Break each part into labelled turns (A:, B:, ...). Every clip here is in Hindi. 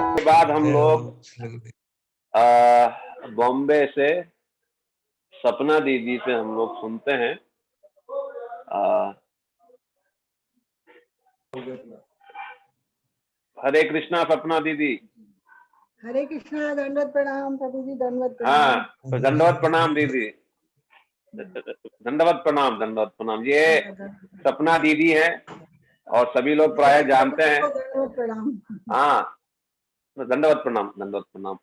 A: के बाद हम लोग बॉम्बे से सपना दीदी से हम लोग सुनते हैं। हरे कृष्णा सपना दीदी।
B: हरे कृष्णा। दंडवत प्रणाम प्रभु जी, दंडवत प्रणाम।
A: हाँ, तो दंडवत प्रणाम दीदी, दंडवत प्रणाम, दंडवत प्रणाम। ये सपना दीदी है और सभी लोग प्राय जानते हैं।
B: दंडवत प्रणाम।
A: हाँ, दंडवत प्रणाम, दंडवत प्रणाम।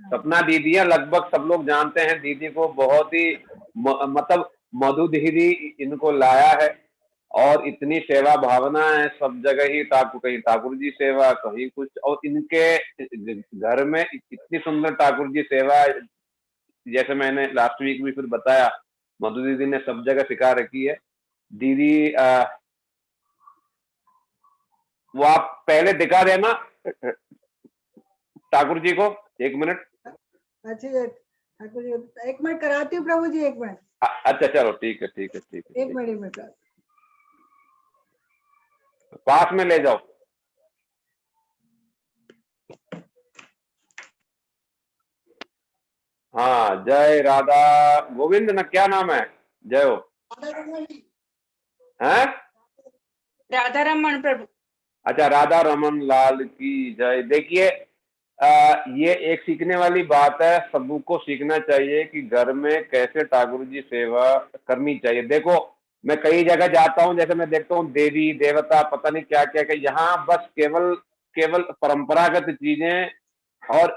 A: सपना दीदी है, लगभग सब लोग जानते हैं दीदी को। बहुत ही मतलब मधुधीरी इनको लाया है और इतनी सेवा भावना है सब जगह ही। कहीं ठाकुर जी सेवा, कहीं कुछ, और इनके घर में इतनी सुंदर ठाकुर जी सेवा। जैसे मैंने लास्ट वीक भी फिर बताया, मधु दीदी ने सब जगह सिखा रखी है। दीदी वो आप पहले दिखा देना ठाकुर जी को, 1 मिनट।
B: अच्छा ठाकुर जी, 1 मिनट कराती हूँ प्रभु जी, 1 मिनट।
A: अच्छा चलो, ठीक है, ठीक है, ठीक है।
B: 1 मिनट
A: पास में ले जाओ। हाँ, जय राधा गोविंद न, क्या नाम है? जय हो। हैं?
C: राधा रमन प्रभु।
A: अच्छा, राधा रमन लाल की जय। देखिए, ये एक सीखने वाली बात है, सबको सीखना चाहिए कि घर में कैसे ठाकुर जी सेवा करनी चाहिए। देखो, मैं कई जगह जाता हूँ, जैसे मैं देखता हूँ देवी देवता पता नहीं क्या क्या, यहाँ बस केवल केवल परंपरागत चीजें और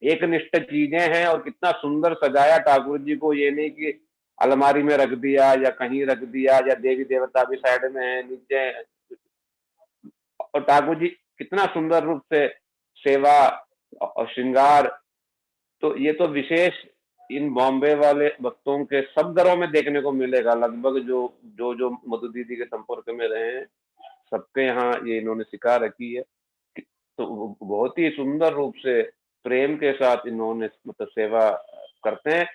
A: एक निष्ठ चीजें हैं। और कितना सुंदर सजाया ठाकुर जी को, ये नहीं कि अलमारी में रख दिया या कहीं रख दिया, या देवी देवता भी साइड में है नीचे। और ठाकुर जी कितना सुंदर रूप से सेवा और श्रृंगार। तो ये तो विशेष इन बॉम्बे वाले भक्तों के सब घरों में देखने को मिलेगा। लगभग जो जो जो मधु दीदी के संपर्क में रहे हैं, सबके यहाँ ये इन्होंने सिखा रखी है। तो बहुत ही सुंदर रूप से प्रेम के साथ इन्होंने मतलब सेवा करते हैं।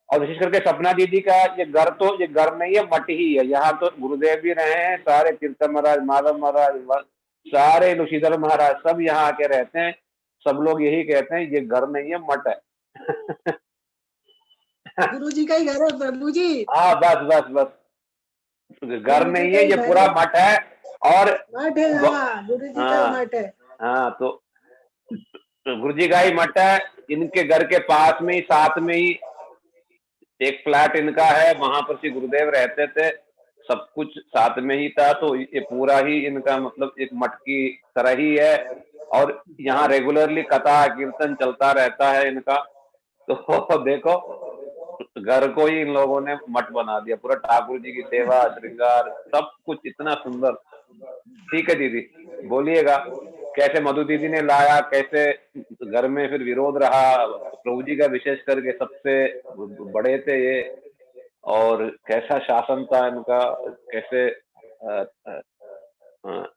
A: और विशेष करके सपना दीदी का ये घर, तो ये घर नहीं है, मठ ही है। यहाँ तो गुरुदेव भी रहे हैं, सारे कीर्तन महाराज, माधव महाराज, सारे लुशीधर महाराज सब यहाँ आके रहते हैं। सब लोग यही कहते हैं ये घर नहीं है, मठ है।
B: गुरु जी का ही घर है प्रभु जी।
A: हाँ, बस बस बस, घर नहीं है, ये पूरा मठ है। और
B: मठ है, हाँ, गुरु जी का मठ है।
A: हाँ, तो गुरु जी का ही मठ है। इनके घर के पास में ही, साथ में ही एक फ्लैट इनका है, वहां पर श्री गुरुदेव रहते थे। सब कुछ साथ में ही था। तो ये पूरा ही इनका मतलब एक मठ की तरह ही है। और यहाँ रेगुलरली कथा कीर्तन चलता रहता है इनका। तो देखो, घर को ही इन लोगों ने मठ बना दिया। पूरा ठाकुर जी की सेवा श्रृंगार सब कुछ इतना सुंदर। ठीक है दीदी, बोलिएगा कैसे मधु दीदी ने लाया, कैसे घर में फिर विरोध रहा। प्रभु जी का विशेष करके सबसे बड़े थे ये, और कैसा शासन था इनका, कैसे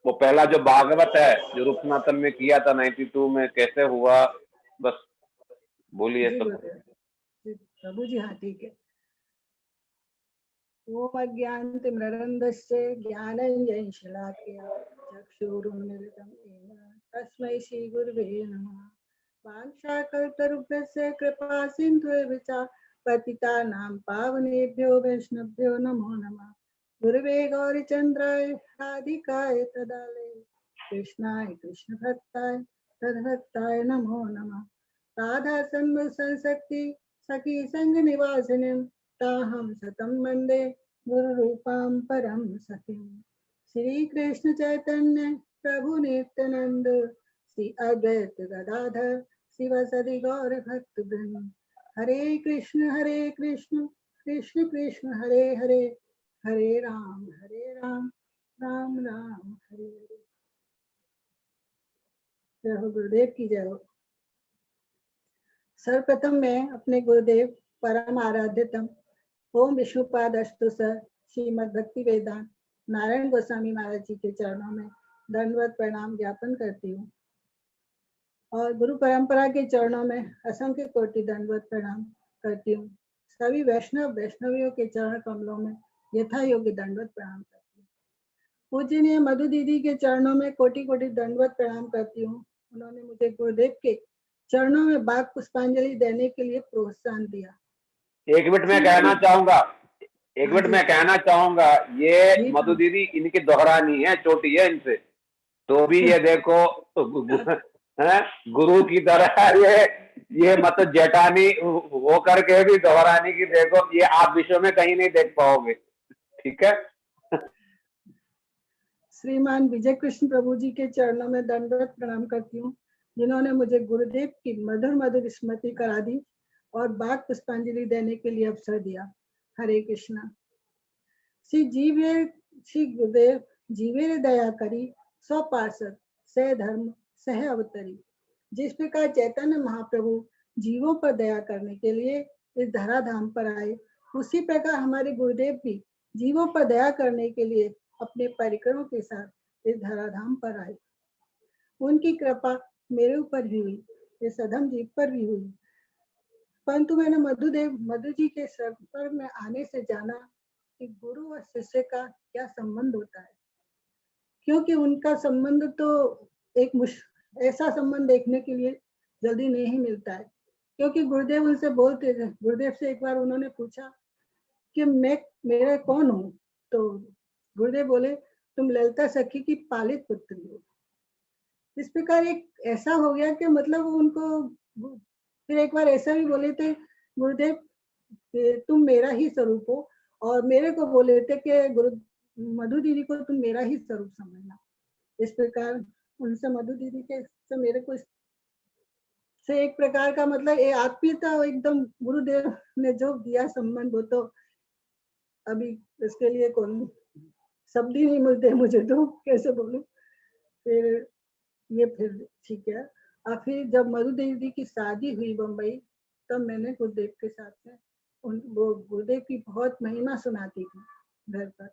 A: वो पहला जो भागवत है जो रूपनाथन में किया था 92 में, कैसे हुआ, बस बोलिए सब।
B: प्रभु जी, हाँ ठीक है। ओम अज्ञानतिमिरन्धस्य ज्ञानाञ्जनशलाकया चक्षुरुन्मीलितं येन तस्मै श्रीगुरवे नमः। वाञ्छाकल्पतरुभ्यश्च कृपा सिन्धुभ्यश्च पतितानां पावनेभ्यो वैष्णवेभ्यो नमो नमः। गुरुवे गौरीचन्द्राय राधिकाय तदालये कृष्णाय कृष्णभक्ताय तद्भक्ताय नमो नमः। राधा सन्मुख संसक्ति सखी संग निवासिनीं ताहं सतं वन्दे गुरुरूपां परं सखीं। श्री कृष्ण चैतन्य प्रभु नित्यानंद, श्री अद्वैत गदाधर शिवसदि गौर भक्तवृंद। हरे कृष्ण कृष्ण कृष्ण हरे हरे, हरे राम राम राम हरे हरे। जय हो गुरुदेव की जय हो। सर्वप्रथम मैं अपने गुरुदेव परम आराध्यतम ओम विष्णुपादस्तु सर श्रीमद भक्ति वेदांत नारायण गोस्वामी महाराज जी के चरणों में दंडवत प्रणाम ज्ञापन करती हूँ, और गुरु परंपरा के चरणों में असंख्य कोटि दंडवत प्रणाम करती हूँ। सभी वैष्णवियों के चरण कमलों में यथा योग्य दंडवत प्रणाम करती हूँ। पूजनीय मधु दीदी के चरणों में कोटि कोटि दंडवत प्रणाम करती हूँ। उन्होंने मुझे गुरुदेव के चरणों में बाग पुष्पांजलि देने के लिए प्रोत्साहन दिया।
A: एक मिनट में कहना चाहूंगा, एक
B: हाँ
A: मिनट
B: जी।
A: में कहना चाहूंगा, ये
B: जी
A: मधु दीदी इनकी दोहरानी है, छोटी है इनसे, तो भी ये देखो है गुरु की तरह ये मतलब जेठानी वो करके भी दोहरानी की, देखो ये आप विश्व में कहीं नहीं देख पाओगे। ठीक है।
B: श्रीमान विजय कृष्ण प्रभु जी के चरणों में दंडवत प्रणाम करती हूँ, जिन्होंने मुझे गुरुदेव की मधुर मधुर स्मृति करा दी और बाग पुष्पांजलि देने के लिए अवसर दिया। हरे कृष्णा। श्री गुरुदेव जीवे दया करी, सौ पार्षद सह धर्म सह अवतरी। जिस प्रकार चैतन्य महाप्रभु जीवों पर दया करने के लिए इस धराधाम पर आए, उसी प्रकार हमारे गुरुदेव भी जीवों पर दया करने के लिए अपने परिकरों के साथ इस धराधाम पर आए। उनकी कृपा मेरे ऊपर भी हुई, इस अधम जीव पर भी हुई, परंतु मैंने मधु जी के संपर्क में आने से जाना कि गुरु और शिष्य का क्या संबंध होता है, क्योंकि उनका संबंध तो ऐसा संबंध देखने के लिए जल्दी नहीं मिलता है। क्योंकि गुरुदेव उनसे बोलते थे, गुरुदेव से एक बार उन्होंने पूछा कि मेरा कौन हूँ, तो गुरुदेव बोले तुम ललिता सखी की पालित पुत्री हो। इस प्रकार एक ऐसा हो गया कि मतलब उनको फिर एक बार ऐसा भी बोले थे गुरुदेव तुम मेरा ही स्वरूप हो, और मेरे को बोले थे कि गुरु मधु दीदी को तुम मेरा ही स्वरूप समझना। इस प्रकार उनसे मधु दीदी के से मेरे को से एक प्रकार का मतलब ये आत्मीयता एकदम गुरुदेव ने जो दिया संबंध, वो तो अभी इसके लिए कौन शब्द ही नहीं मिलते मुझे, तो कैसे बोलूं। फिर ये फिर ठीक है। और फिर जब मधु दीदी की शादी हुई बम्बई, तब मैंने गुरुदेव के साथ में वो गुरुदेव की बहुत महिमा सुनाती थी घर पर,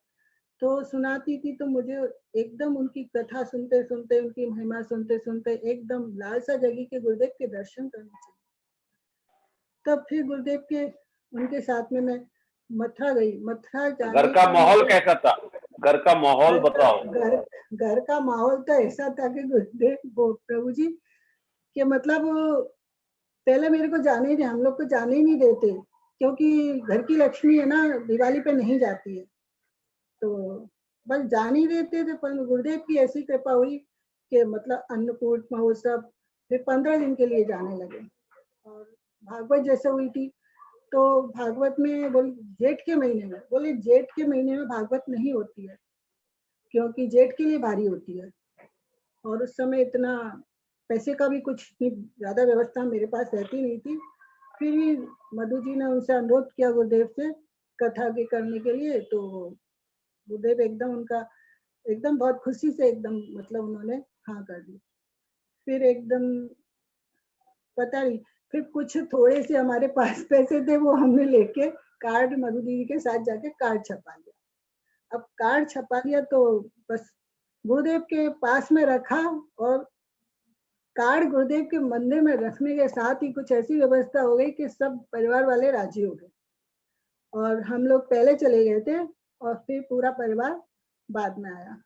B: तो सुनाती थी तो मुझे एकदम उनकी कथा सुनते सुनते, उनकी महिमा सुनते सुनते एकदम लालसा जगी के गुरुदेव के दर्शन करने चाहिए। तब फिर गुरुदेव के उनके साथ में मैं मथुरा गई। मथुरा जाने
A: घर का माहौल कैसा था? घर का माहौल बताओ।
B: घर का माहौल तो ऐसा था कि गुरुदेव प्रभु जी कि मतलब पहले मेरे को जाने ही हम लोग को जाने ही नहीं देते, क्योंकि घर की लक्ष्मी है ना, दिवाली पे नहीं जाती है, तो बस जान ही देते थे। पर गुरुदेव की ऐसी कृपा हुई कि मतलब अन्नकूट महोत्सव फिर 15 दिन के लिए जाने लगे। और भागवत जैसे हुई थी, तो भागवत में बोले जेठ के महीने में, बोले जेठ के महीने में भागवत नहीं होती है, क्योंकि जेठ के लिए भारी होती है, और उस समय इतना पैसे का भी कुछ ज्यादा व्यवस्था मेरे पास रहती नहीं थी। फिर मधु जी ने उनसे अनुरोध किया गुरुदेव से कथा के करने के लिए, तो गुरुदेव एकदम उनका एकदम बहुत खुशी से एकदम मतलब उन्होंने हाँ कर दी। फिर एकदम पता नहीं, फिर कुछ थोड़े से हमारे पास पैसे थे, वो हमने लेके कार्ड मधु दीदी के साथ जाके कार्ड छपा लिया। अब कार्ड छपा लिया तो बस गुरुदेव के पास में रखा, और कार्ड गुरुदेव के मंदिर में रखने के साथ ही कुछ ऐसी व्यवस्था हो गई कि सब परिवार वाले राजी हो गए, और हम लोग पहले चले गए थे और फिर पूरा परिवार बाद में आया।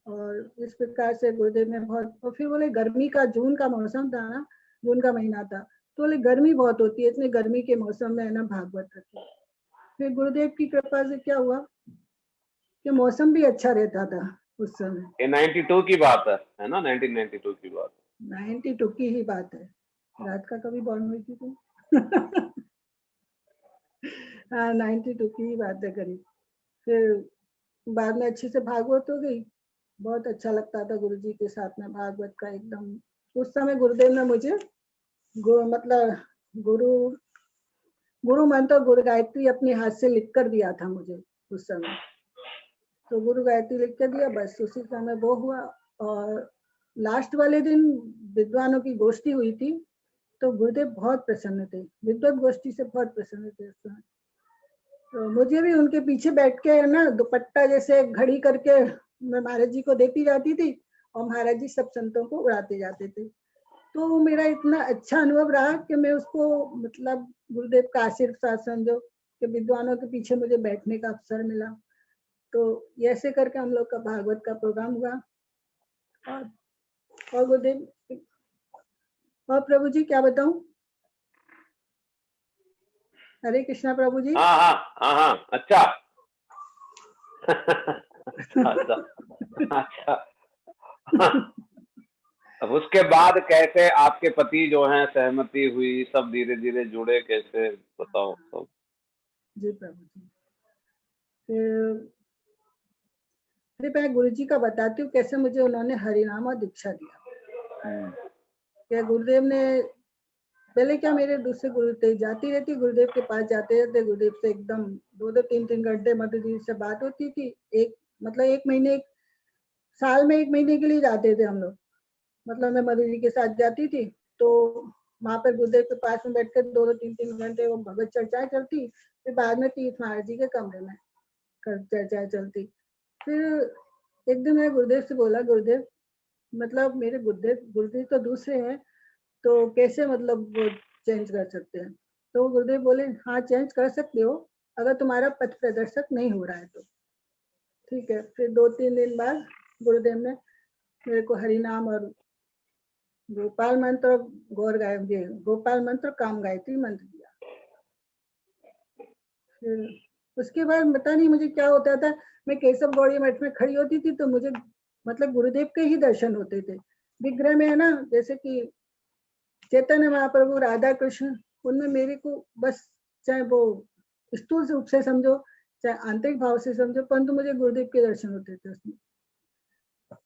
B: और इस प्रकार से गुरुदेव ने बहुत, और फिर बोले गर्मी का जून का मौसम था ना, जून का महीना था, तो बोले गर्मी बहुत होती है, इतने गर्मी के मौसम में है ना भागवत रखी। फिर गुरुदेव की कृपा से क्या हुआ कि मौसम भी अच्छा रहता था उस समय।
A: ये 92 की बात है ना? 1992 की बात।
B: 92 की ही बात है। रात का कभी बॉर्न हुई थी तुम? हाँ 92 की ही बात है करीब। फिर बाद में अच्छे से भागवत हो गई, बहुत अच्छा लगता था गुरु जी के साथ में भागवत का एकदम। उस समय गुरुदेव ने मुझे मतलब गुरु मंत्र गुरु गायत्री अपने हाथ से लिख कर दिया था मुझे उस समय, तो गुरु गायत्री लिख कर दिया, बस उसी समय वो हुआ। और लास्ट वाले दिन विद्वानों की गोष्ठी हुई थी, तो गुरुदेव बहुत प्रसन्न थे, विद्वत गोष्ठी से बहुत प्रसन्न थे उस समय। तो मुझे भी उनके पीछे बैठ के ना दुपट्टा जैसे घड़ी करके मैं महाराज जी को देती जाती थी, और महाराज जी सब संतों को उड़ाते जाते थे। तो वो मेरा इतना अच्छा अनुभव रहा कि मैं उसको मतलब गुरुदेव का आशीर्वाद समझो कि विद्वानों के पीछे मुझे बैठने का अवसर मिला। तो ये ऐसे करके हम लोग का भागवत का प्रोग्राम हुआ। और गुरुदेव, और प्रभु जी क्या बताऊं? हरे कृष्णा प्रभु जी।
A: हाँ हाँ हाँ हाँ, अच्छा अच्छा अच्छा। अब उसके बाद कैसे आपके पति जो हैं सहमति हुई, सब धीरे धीरे जुड़े, कैसे बताओ सब।
B: जी प्रभु जी। फिर मैं गुरु जी का बताती हूँ कैसे मुझे उन्होंने हरिनाम और दीक्षा दिया। क्या गुरुदेव ने पहले क्या मेरे दूसरे गुरु थे, जाती रहती गुरुदेव के पास, जाते रहते गुरुदेव से एकदम 2-3 घंटे मधु जी से बात होती थी। एक मतलब 1 महीने, साल में 1 महीने के लिए जाते थे हम लोग। मतलब मैं मधु जी के साथ जाती थी, तो वहां पर गुरुदेव के पास में बैठ कर 2-3 घंटे वो भगवत चर्चाएं चलती। फिर बाद में तीर्थ महाराज जी के कमरे में चर्चाएं चलती। फिर एक दिन मैंने गुरुदेव से बोला, गुरुदेव मतलब मेरे गुरुदेव तो दूसरे हैं, तो कैसे मतलब वो चेंज कर सकते हैं? तो गुरुदेव बोले, हाँ चेंज कर सकते हो अगर तुम्हारा पथ प्रदर्शक नहीं हो रहा है तो। ठीक है। फिर 2-3 दिन बाद गुरुदेव ने मेरे को हरिनाम और गोपाल मंत्र और गोपाल मंत्र काम गायत्री मंत्र दिया। फिर उसके बाद पता नहीं मुझे क्या होता था, मैं केशव गौड़ी मठ में खड़ी होती थी तो मुझे मतलब गुरुदेव के ही दर्शन होते थे। विग्रह में है ना, जैसे कि चैतन्य महाप्रभु, राधा कृष्ण, उनमें मेरे को बस चाहे वो स्थूल रूप से समझो चाहे आंतरिक भाव से समझो, परंतु मुझे गुरुदेव के दर्शन होते थे उसमें।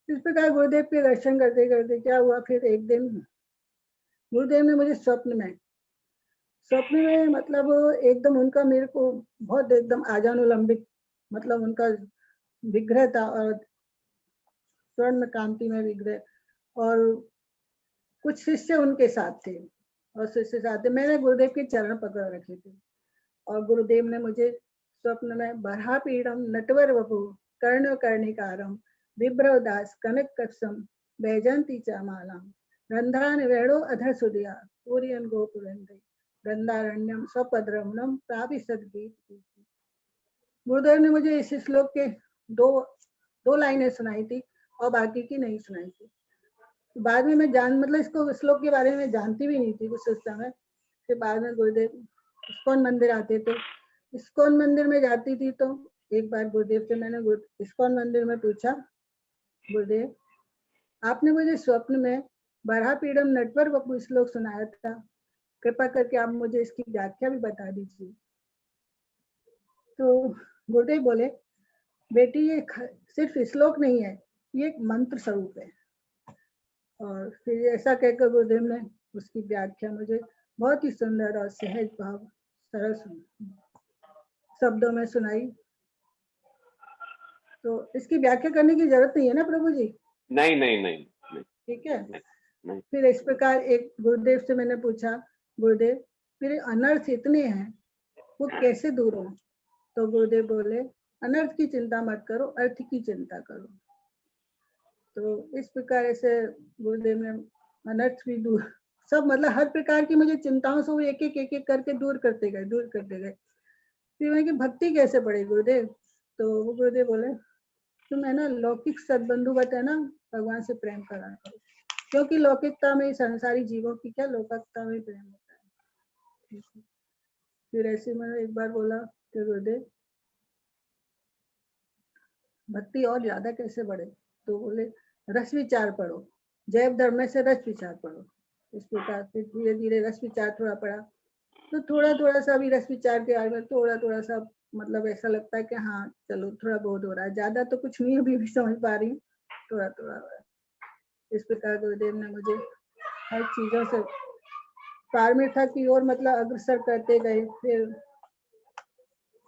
B: इस प्रकार गुरुदेव के दर्शन करते करते क्या हुआ, फिर एक दिन गुरुदेव ने मुझे स्वप्न में मतलब एकदम उनका मेरे को बहुत एकदम आजानुलंबित मतलब उनका विग्रह था, और स्वर्ण कांति में विग्रह, और कुछ शिष्य उनके साथ थे, और शिष्य साथ थे। मैंने गुरुदेव के चरण पकड़ रखे थे, और गुरुदेव ने मुझे स्वप्न में बरहा पीड़म नटवर वपु कर्ण कर्णिकारम विभ्रव दास कनक कक्षम बैजंती चामालम रंध्रान वेणो अधर सुदिया पूरियन गोपुरंदे रंधारण्यम स्वपद्रमणम प्रापि सद्गीत। गुरुदेव ने मुझे इस श्लोक के दो लाइनें सुनाई थी और बाकी की नहीं सुनाई थी। बाद में मैं मतलब इसको श्लोक के बारे में जानती भी नहीं थी कुछ उस समय। फिर बाद में गुरुदेव इस्कॉन मंदिर आते थे, इस्कॉन मंदिर में जाती थी, तो एक बार गुरुदेव से मैंने इस्कॉन मंदिर में पूछा, गुरुदेव आपने मुझे स्वप्न में बरहा पीड़म नटवर वपु श्लोक सुनाया था, कृपा करके आप मुझे इसकी व्याख्या भी बता दीजिए। तो गुरुदेव बोले, बेटी ये सिर्फ श्लोक नहीं है, ये एक मंत्र स्वरूप है। और फिर ऐसा कहकर गुरुदेव ने उसकी व्याख्या मुझे बहुत ही सुंदर और सहज भाव सरल शब्दों में सुनाई। तो इसकी व्याख्या करने की जरूरत नहीं है ना प्रभु जी?
A: नहीं नहीं नहीं, नहीं
B: ठीक है।
A: नहीं।
B: फिर इस प्रकार एक गुरुदेव से मैंने पूछा, गुरुदेव मेरे अनर्थ इतने हैं, वो कैसे दूर हो? तो गुरुदेव बोले, अनर्थ की चिंता मत करो, अर्थ की चिंता करो। तो इस प्रकार ऐसे गुरुदेव ने अनर्थ भी दूर, सब मतलब हर प्रकार की मुझे चिंताओं से वो एक एक करके दूर करते गए। फिर मैं कि भक्ति कैसे पड़े गुरुदेव? तो वो गुरुदेव बोले, तुम है ना लौकिक सद्बंधु है ना, भगवान से प्रेम करा करो, क्योंकि लौकिकता में संसारी जीवों की क्या लौकिकता में प्रेम होता है। फिर ऐसे मैंने एक बार बोला कि गुरुदेव भक्ति और ज्यादा कैसे बढ़े? तो बोले, रस विचार पढ़ो, जैव धर्म में से रस विचार पढ़ो। इस प्रकार फिर धीरे धीरे रस विचार थोड़ा पढ़ा, तो थोड़ा सा भी रस विचार के बारे में थोड़ा सा मतलब ऐसा लगता है कि हाँ चलो थोड़ा बहुत हो रहा है, ज्यादा तो कुछ नहीं अभी भी समझ पा रही हूँ, थोड़ा हो रहा है। इस प्रकार गुरुदेव ने मुझे हर चीजों से पारमिता की ओर मतलब अग्रसर करते गए। फिर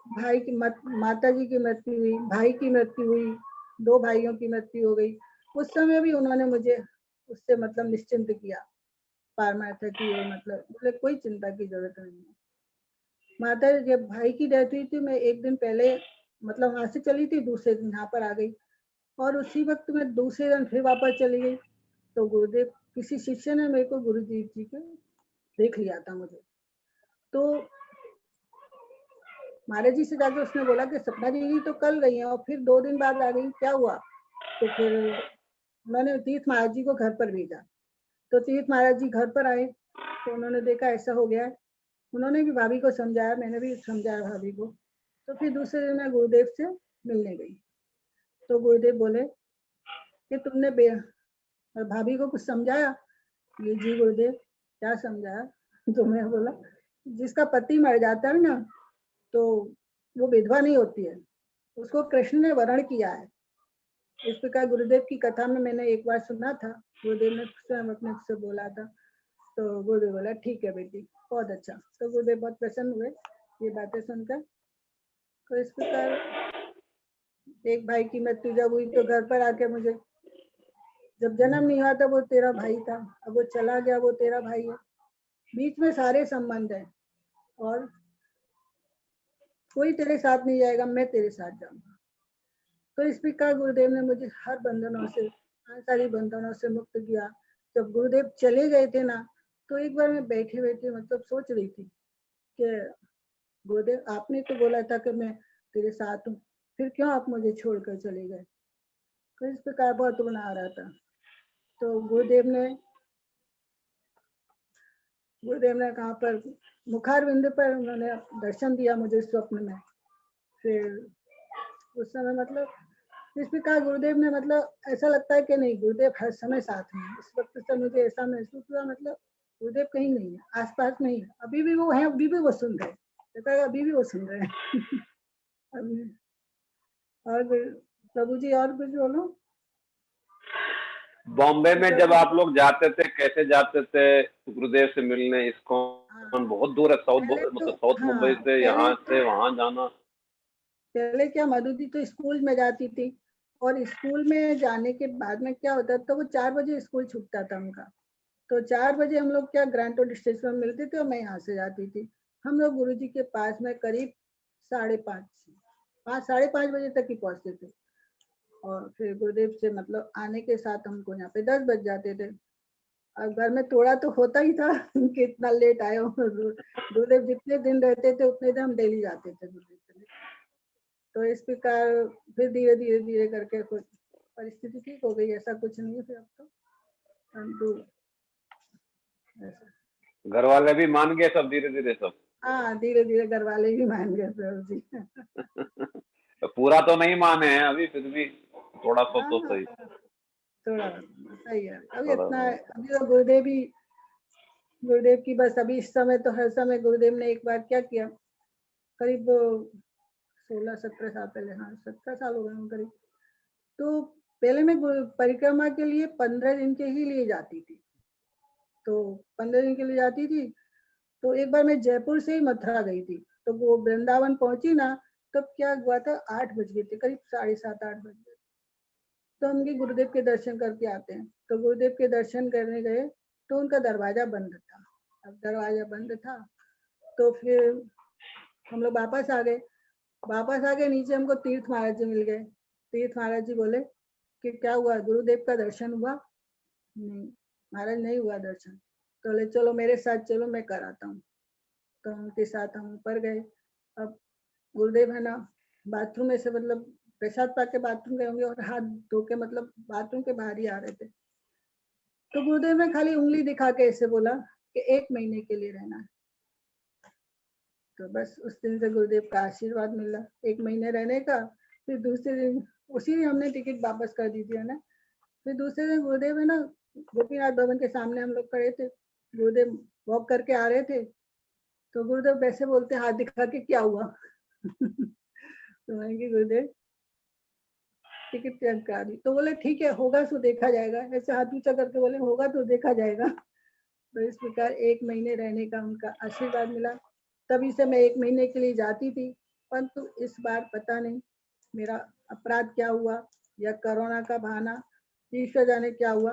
B: भाई की माता जी की मृत्यु हुई, भाई की मृत्यु हुई, 2 भाइयों की मृत्यु हो गई। उस समय भी उन्होंने मुझे उससे मतलब निश्चिंत किया, पारमार्थ की ओर, मतलब बोले कोई चिंता की जरूरत नहीं है। माता जब भाई की डेथ हुई थी, मैं एक दिन पहले मतलब वहां से चली थी, दूसरे दिन यहाँ पर आ गई, और उसी वक्त मैं दूसरे दिन फिर वापस चली गई। तो गुरुदेव किसी शिष्य ने मेरे को गुरु जी के देख लिया था मुझे, तो महाराज जी से जाके उसने बोला कि सपना दीदी तो कल गई है और फिर 2 दिन बाद आ गई, क्या हुआ? तो फिर उन्होंने तीर्थ महाराज जी को घर पर भेजा। तो तीर्थ महाराज जी घर पर आए तो उन्होंने देखा ऐसा हो गया है। उन्होंने भी भाभी को समझाया, मैंने भी समझाया भाभी को। तो फिर दूसरे दिन मैं गुरुदेव से मिलने गई। तो गुरुदेव बोले कि तुमने भाभी को कुछ समझाया? ये जी गुरुदेव, क्या समझाया? तो मैं बोला जिसका पति मर जाता है ना तो वो विधवा नहीं होती है, उसको कृष्ण ने वरण किया है। इस प्रकार गुरुदेव की कथा में मैंने एक बार सुना था, गुरुदेव ने स्वयं अपने से बोला था। तो गुरुदेव बोला ठीक है बेटी, बहुत अच्छा। तो गुरुदेव बहुत प्रसन्न हुए ये बातें सुनकर। तो इस प्रकार एक भाई की मृत्यु जब हुई तो घर पर आके मुझे, जब जन्म नहीं हुआ था वो तेरा भाई था, अब वो चला गया वो तेरा भाई है। बीच में सारे संबंध है और कोई तेरे साथ नहीं जाएगा, मैं तेरे साथ जाऊंगा। तो इस प्रकार गुरुदेव ने मुझे हर बंधनों से, सारी बंधनों से मुक्त किया। जब गुरुदेव चले गए थे ना तो एक बार मैं बैठे बैठे मतलब सोच रही थी कि गुरुदेव आपने तो बोला था कि मैं तेरे साथ हूँ, फिर क्यों आप मुझे छोड़कर चले गए? तो इस प्रकार बहुत रोना आ रहा था। तो गुरुदेव ने कहाँ पर मुखार बिंद पर उन्होंने दर्शन दिया मुझे स्वप्न में। फिर उस समय मतलब इस प्रकार गुरुदेव ने मतलब ऐसा लगता है कि नहीं, गुरुदेव हर समय साथ में है। इस वक्त से मुझे ऐसा महसूस हुआ मतलब गुरुदेव कहीं नहीं है, आसपास नहीं है, अभी भी वो है, अभी भी वो सुन रहे हैं, अभी भी वो सुन रहे हैं। अभी- और प्रभु जी और कुछ बोलो।
A: बॉम्बे में जब
B: प्रभु जी,
A: आप लोग जाते थे, कैसे जाते थे गुरुदेव से मिलने?
B: हाँ
A: इस्कॉन बहुत दूर है,
B: पहले तो,
A: मतलब साउथ
B: हाँ
A: मुंबई से,
B: पहले
A: यहाँ
B: तो,
A: से वहां जाना।
B: पहले क्या मधु दी तो स्कूल में जाती थी और स्कूल में जाने के बाद में क्या होता था, वो 4 बजे स्कूल छूटता था उनका। तो 4 बजे हम लोग क्या ग्रैंड रोड स्टेशन में मिलते थे और मैं यहाँ से जाती थी। हम लोग गुरुजी के पास में करीब 5:30 5 साढ़े 5 बजे तक ही पहुंचते थे। और फिर गुरुदेव से मतलब आने के साथ हमको यहाँ पे 10 बज जाते थे। अब घर में थोड़ा तो होता ही था कि इतना लेट आए हो। गुरुदेव जितने दिन रहते थे उतने दिन हम डेली जाते थे गुरुदेव के लिए। तो इस प्रकार फिर धीरे धीरे धीरे करके कुछ परिस्थिति ठीक हो गई, ऐसा कुछ नहीं है फिर अब तो, परंतु ऐसा।
A: घर वाले भी मान गए सब धीरे धीरे सब?
B: हाँ धीरे धीरे घर वाले भी मान गए प्रभु जी।
A: पूरा तो नहीं माने हैं अभी, फिर भी थोड़ा सा तो
B: हाँ
A: सही।
B: थोड़ा सही है अभी
A: थोड़ा
B: इतना। अभी तो गुरुदेव की बस अभी इस समय तो हर समय गुरुदेव ने एक बार क्या किया, करीब 16-17 साल पहले, हाँ 17 साल हो गए हैं करीब। तो पहले मैं परिक्रमा के लिए 15 दिन के ही लिए जाती थी। तो 15 दिन के लिए जाती थी। तो एक बार मैं जयपुर से ही मथुरा गई थी। तो वो वृंदावन पहुंची ना, तब क्या हुआ था, 8 बज गए थे, करीब 7:30 8 बज गए। तो हम भी गुरुदेव के दर्शन करके आते हैं। तो गुरुदेव के दर्शन करने गए तो उनका दरवाजा बंद था। अब दरवाजा बंद था तो फिर हम लोग वापस आ गए नीचे, हमको तीर्थ महाराज जी मिल गए। तीर्थ महाराज जी बोले कि क्या हुआ, गुरुदेव का दर्शन हुआ? नहीं महाराज, नहीं हुआ दर्शन। तो बोले चलो मेरे साथ चलो, मैं कराता हूँ। तो उनके साथ हम ऊपर गए। अब गुरुदेव है ना बाथरूम में से मतलब प्रसाद पा के बाथरूम गए होंगे और हाथ धो के मतलब बाथरूम के बाहर ही आ रहे थे। तो गुरुदेव ने खाली उंगली दिखा के ऐसे बोला कि 1 महीने के लिए रहना है। तो बस उस दिन से गुरुदेव का आशीर्वाद मिला 1 महीने रहने का। फिर दूसरे दिन उसी दिन हमने टिकट वापस कर दी थी है ना। फिर दूसरे दिन गुरुदेव है ना गोपीनाथ भवन के सामने हम लोग खड़े थे, गुरुदेव वॉक करके आ रहे थे। तो गुरुदेव वैसे बोलते हाथ दिखा के क्या हुआ? तो मैंने कि गुरुदेव टिकट चेंज करा दी। तो बोले ठीक है होगा तो देखा जाएगा, ऐसे हाथ ऊंचा करके बोले होगा तो देखा जाएगा। तो इस प्रकार 1 महीने रहने का उनका आशीर्वाद मिला। तभी से मैं 1 महीने के लिए जाती थी। परंतु इस बार पता नहीं मेरा अपराध क्या हुआ या कोरोना का बहाना, ईश्वर जाने क्या हुआ,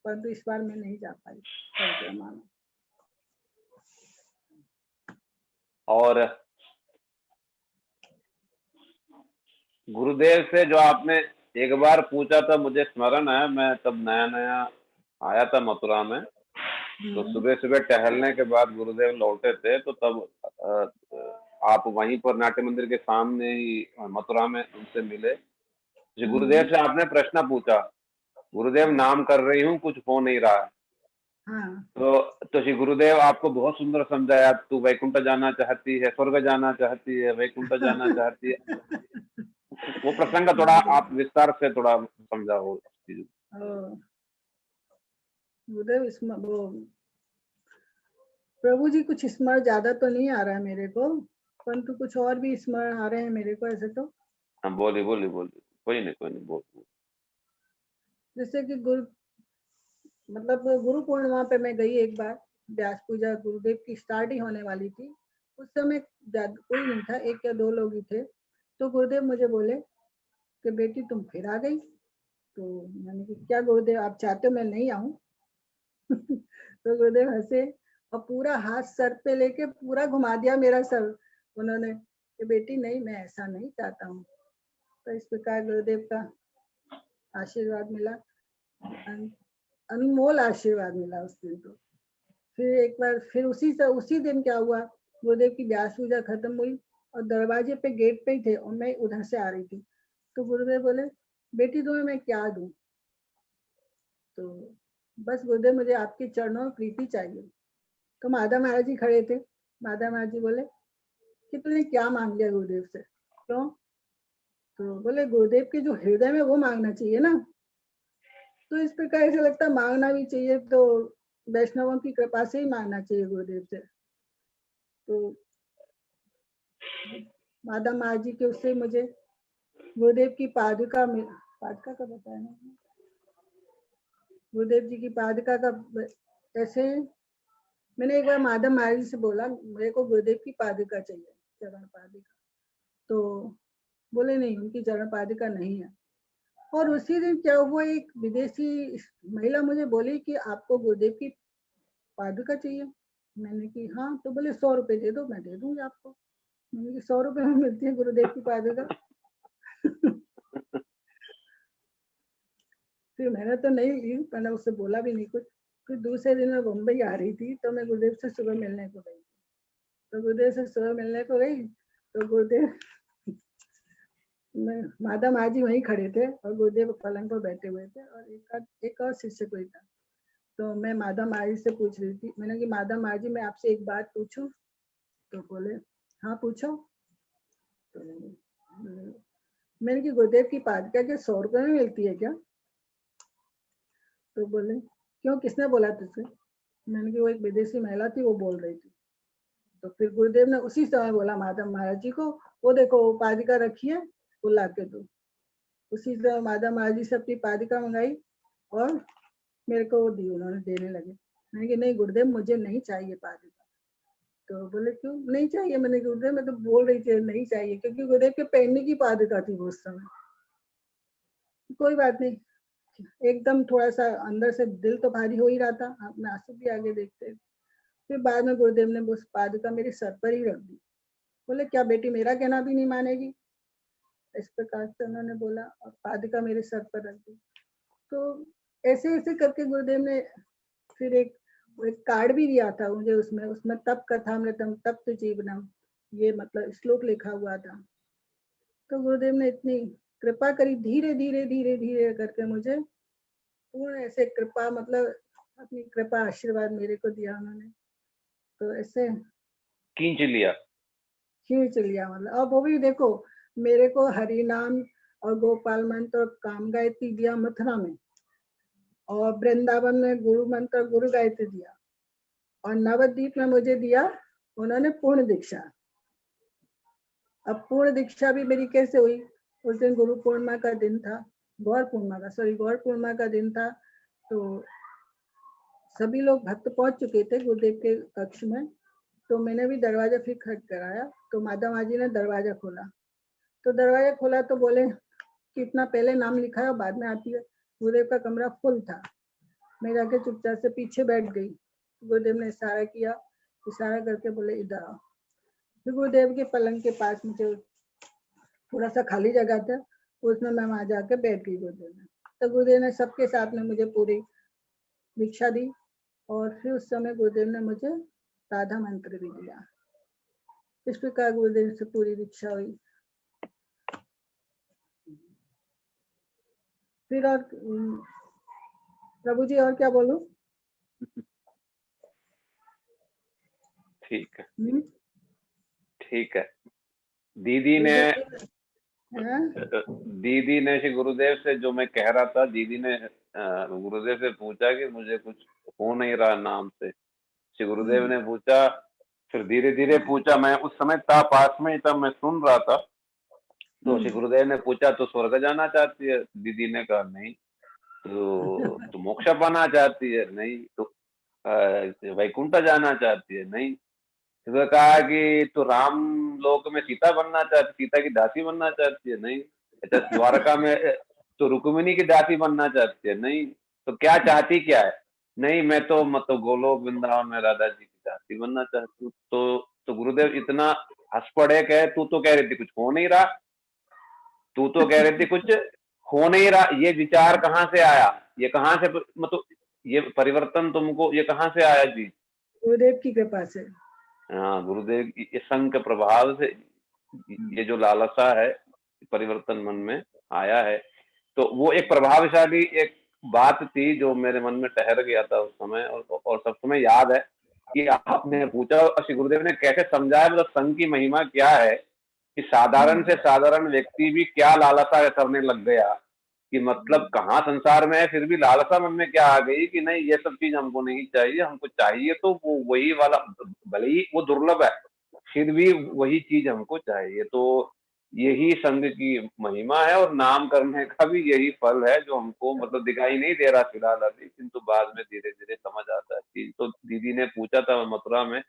B: परंतु इस बार मैं नहीं जा पाई परिक्रमा में।
A: और गुरुदेव से जो आपने एक बार पूछा था, मुझे स्मरण है, मैं तब नया नया आया था मथुरा में। तो सुबह सुबह टहलने के बाद गुरुदेव लौटे थे, तो तब आप वहीं पर नाट्य मंदिर के सामने ही मथुरा में उनसे मिले। जी, गुरुदेव से आपने प्रश्न पूछा, गुरुदेव नाम कर रही हूँ, कुछ हो नहीं रहा है।
B: हाँ
A: तो श्री गुरुदेव आपको बहुत सुंदर समझाया, तू वैकुंठ जाना चाहती है, स्वर्ग जाना चाहती है, वैकुंठ जाना चाहती है। वो प्रसंग थोड़ा आप विस्तार से थोड़ा समझा हो चीज।
B: गुरुदेव इसमें वो प्रभु जी कुछ स्मरण ज्यादा तो नहीं आ रहा है मेरे को, परंतु कुछ और भी स्मरण आ रहे हैं मेरे को ऐसे तो।
A: हाँ, बोलिए बोलिए बोलिए, कोई नहीं बोल।
B: जैसे कि मतलब गुरु पूर्णिमा पे मैं गई एक बार, व्यास पूजा गुरुदेव की स्टार्ट ही होने वाली थी। उस समय कोई नहीं था, एक या दो लोग ही थे। तो गुरुदेव मुझे बोले कि बेटी तुम फिर आ गई। तो मैंने कहा क्या गुरुदेव आप चाहते हो मैं नहीं आऊं? तो गुरुदेव हंसे और पूरा हाथ सर पे लेके पूरा घुमा दिया मेरा सर उन्होंने, कि बेटी नहीं मैं ऐसा नहीं चाहता हूँ। तो इस प्रकार गुरुदेव का आशीर्वाद मिला, अनमोल आशीर्वाद मिला उस दिन। तो फिर एक बार फिर उसी दिन क्या हुआ, गुरुदेव की व्यास पूजा खत्म हुई और दरवाजे पे गेट पे ही थे और मैं उधर से आ रही थी। तो गुरुदेव बोले बेटी तुम्हें मैं क्या दूं? तो बस गुरुदेव मुझे आपके चरणों में प्रीति चाहिए। तो माधा महाराज जी खड़े थे। माधा महाराज जी बोले कि तूने क्या मांग लिया गुरुदेव से? क्यों? तो बोले गुरुदेव के जो हृदय में वो मांगना चाहिए ना। तो इस प्रकार ऐसा लगता मांगना भी चाहिए तो वैष्णवों की कृपा से ही मांगना चाहिए गुरुदेव से। तो माधा महाराज जी के उससे मुझे गुरुदेव की पादुका का बताया ना, गुरुदेव जी की पादुका का ऐसे मैंने एक बार माधव महाराज जी से बोला मेरे को गुरुदेव की पादुका चाहिए, चरण पादुका। तो बोले नहीं उनकी चरण पादुका नहीं है। और उसी दिन क्या हुआ, एक विदेशी महिला मुझे बोली कि आपको गुरुदेव की पादुका चाहिए। मैंने की हाँ। तो बोले 100 रुपए दे दो मैं दे दूंगी आपको। मैंने की 100 रुपए में मिलती है गुरुदेव की पादुका? फिर मैंने तो नहीं ली, मैंने उससे बोला भी नहीं कुछ। फिर दूसरे दिन मैं मुंबई आ रही थी तो मैं गुरुदेव से सुबह मिलने को गई। तो गुरुदेव से सुबह मिलने को गई तो गुरुदेव माधा महाजी वहीं खड़े थे और गुरुदेव पलंग पर बैठे हुए थे और एक और शिष्य कोई था। तो मैं माधा महाजी से पूछ रही थी, मैंने कि माधा महाजी मैं आपसे एक बात पूछूं? तो बोले हाँ पूछो। तो मैंने कि गुरुदेव की पादुका क्या 100 रुपए में मिलती है क्या? तो बोले क्यों किसने बोला तुझसे? मैंने कि वो एक विदेशी महिला थी वो बोल रही थी। तो फिर गुरुदेव ने उसी समय बोला माधव महाराज जी को, वो देखो वो पादुका रखी है वो ला के दो। उसी समय माधव महाराज जी से अपनी पादुका मंगाई और मेरे को वो दी, उन्होंने देने लगे। मैंने कि नहीं गुरुदेव मुझे नहीं चाहिए पादुका। तो बोले क्यों नहीं चाहिए? मैंने गुरुदेव मैं तो बोल रही थी नहीं चाहिए, क्योंकि गुरुदेव के पहनने की पादुका थी वो उस समय। कोई बात नहीं, एकदम थोड़ा सा अंदर से दिल तो भारी हो ही रहा था, अपने आंसू भी आगे देखते। फिर बाद में गुरुदेव ने उस पादुका मेरे सर पर ही रख दी। बोले क्या बेटी मेरा कहना भी नहीं मानेगी? इस प्रकार से उन्होंने बोला और पादुका मेरे सर पर रख दी। तो ऐसे ऐसे करके गुरुदेव ने फिर एक कार्ड भी दिया था मुझे, उसमें उसमें तप कथामृतम तप्त जीवनम ये मतलब श्लोक लिखा हुआ था। तो गुरुदेव ने इतनी कृपा करी, धीरे धीरे धीरे धीरे करके मुझे पूर्ण ऐसे कृपा मतलब अपनी कृपा आशीर्वाद मेरे को दिया उन्होंने। तो ऐसे
A: खींच लिया।
B: खींच लिया मतलब। अब वो भी देखो मेरे को हरि नाम और गोपाल मंत्र और काम गायत्री दिया मथुरा में, और वृंदावन में गुरु मंत्र गुरु गायत्री दिया, और नवद्वीप में मुझे दिया उन्होंने पूर्ण दीक्षा। अब पूर्ण दीक्षा भी मेरी कैसे हुई? उस दिन गुरु पूर्णिमा का दिन था, गौर पूर्णिमा का दिन था। तो सभी लोग भक्त पहुंच चुके थे गुरुदेव के कक्ष में। तो मैंने भी दरवाजा फिर खटखटाया तो माता माँ जी ने दरवाजा खोला। तो दरवाजा खोला तो बोले कि इतना पहले नाम लिखा है और बाद में आती है। गुरुदेव का कमरा फुल था। मैं जाके चुपचाप से पीछे बैठ गई। गुरुदेव ने इशारा किया, इशारा करके बोले इधर आओ। फिर गुरुदेव के पलंग के पास मुझे थोड़ा सा खाली जगह था, उसमें मैं वहां जाके बैठ गई गुरुदेव ने। तो गुरुदेव ने सबके साथ में मुझे पूरी दीक्षा दी और फिर उस समय गुरुदेव ने मुझे राधा मंत्र भी दिया। इस प्रकार गुरुदेव से पूरी दीक्षा हुई। फिर और प्रभु जी और क्या बोलूं?
A: ठीक है,
B: हम्म?
A: ठीक है। दीदी ने
B: हाँ?
A: दीदी ने श्री गुरुदेव से, जो मैं कह रहा था, दीदी ने गुरुदेव से पूछा कि मुझे कुछ हो नहीं रहा नाम से। श्री गुरुदेव ने पूछा, फिर धीरे धीरे पूछा। मैं उस समय था पास में ही, तब मैं सुन रहा था। तो श्री गुरुदेव ने पूछा, तो स्वर्ग जाना चाहती है? दीदी ने कहा नहीं। तो मोक्ष पाना चाहती है? नहीं। तो वैकुंठ जाना चाहती है? नहीं। तो कहा कि तो राम लोक में सीता बनना चाहती, सीता की दासी बनना चाहती है? नहीं। अच्छा, द्वारका में तो रुक्मिणी की दासी बनना चाहती है? नहीं। तो क्या चाहती क्या है? नहीं, मैं तो मतलब गोलोक वृंदावन में राधा जी की दासी बनना चाहती हूँ। तो गुरुदेव इतना हंस पड़े, कहे तू तो कह रही थी कुछ हो नहीं रहा, तू तो कह रही थी कुछ हो नहीं रहा। ये विचार कहाँ से आया? ये कहाँ से, मतलब ये परिवर्तन तुमको ये कहाँ से आया जी?
B: गुरुदेव की कृपा से।
A: हाँ, गुरुदेव की इस संग के प्रभाव से ये जो लालसा है, परिवर्तन मन में आया है। तो वो एक प्रभावशाली एक बात थी जो मेरे मन में ठहर गया था उस समय, और सब समय याद है कि आपने पूछा श्री गुरुदेव ने कैसे समझाया, मतलब संघ की महिमा क्या है कि साधारण से साधारण व्यक्ति भी क्या लालसा करने लग गया, कि मतलब कहाँ संसार में है, फिर भी लालसा मन में क्या आ गई कि नहीं ये सब चीज हमको नहीं चाहिए, हमको चाहिए तो वो वही वाला, भले ही वो दुर्लभ है, फिर भी वही चीज हमको चाहिए। तो यही संघ की महिमा है, और नाम करने का भी यही फल है, जो हमको मतलब दिखाई नहीं दे रहा फिलहाल अभी, किंतु बाद में धीरे धीरे समझ आता है चीज। तो दीदी ने पूछा था मथुरा में,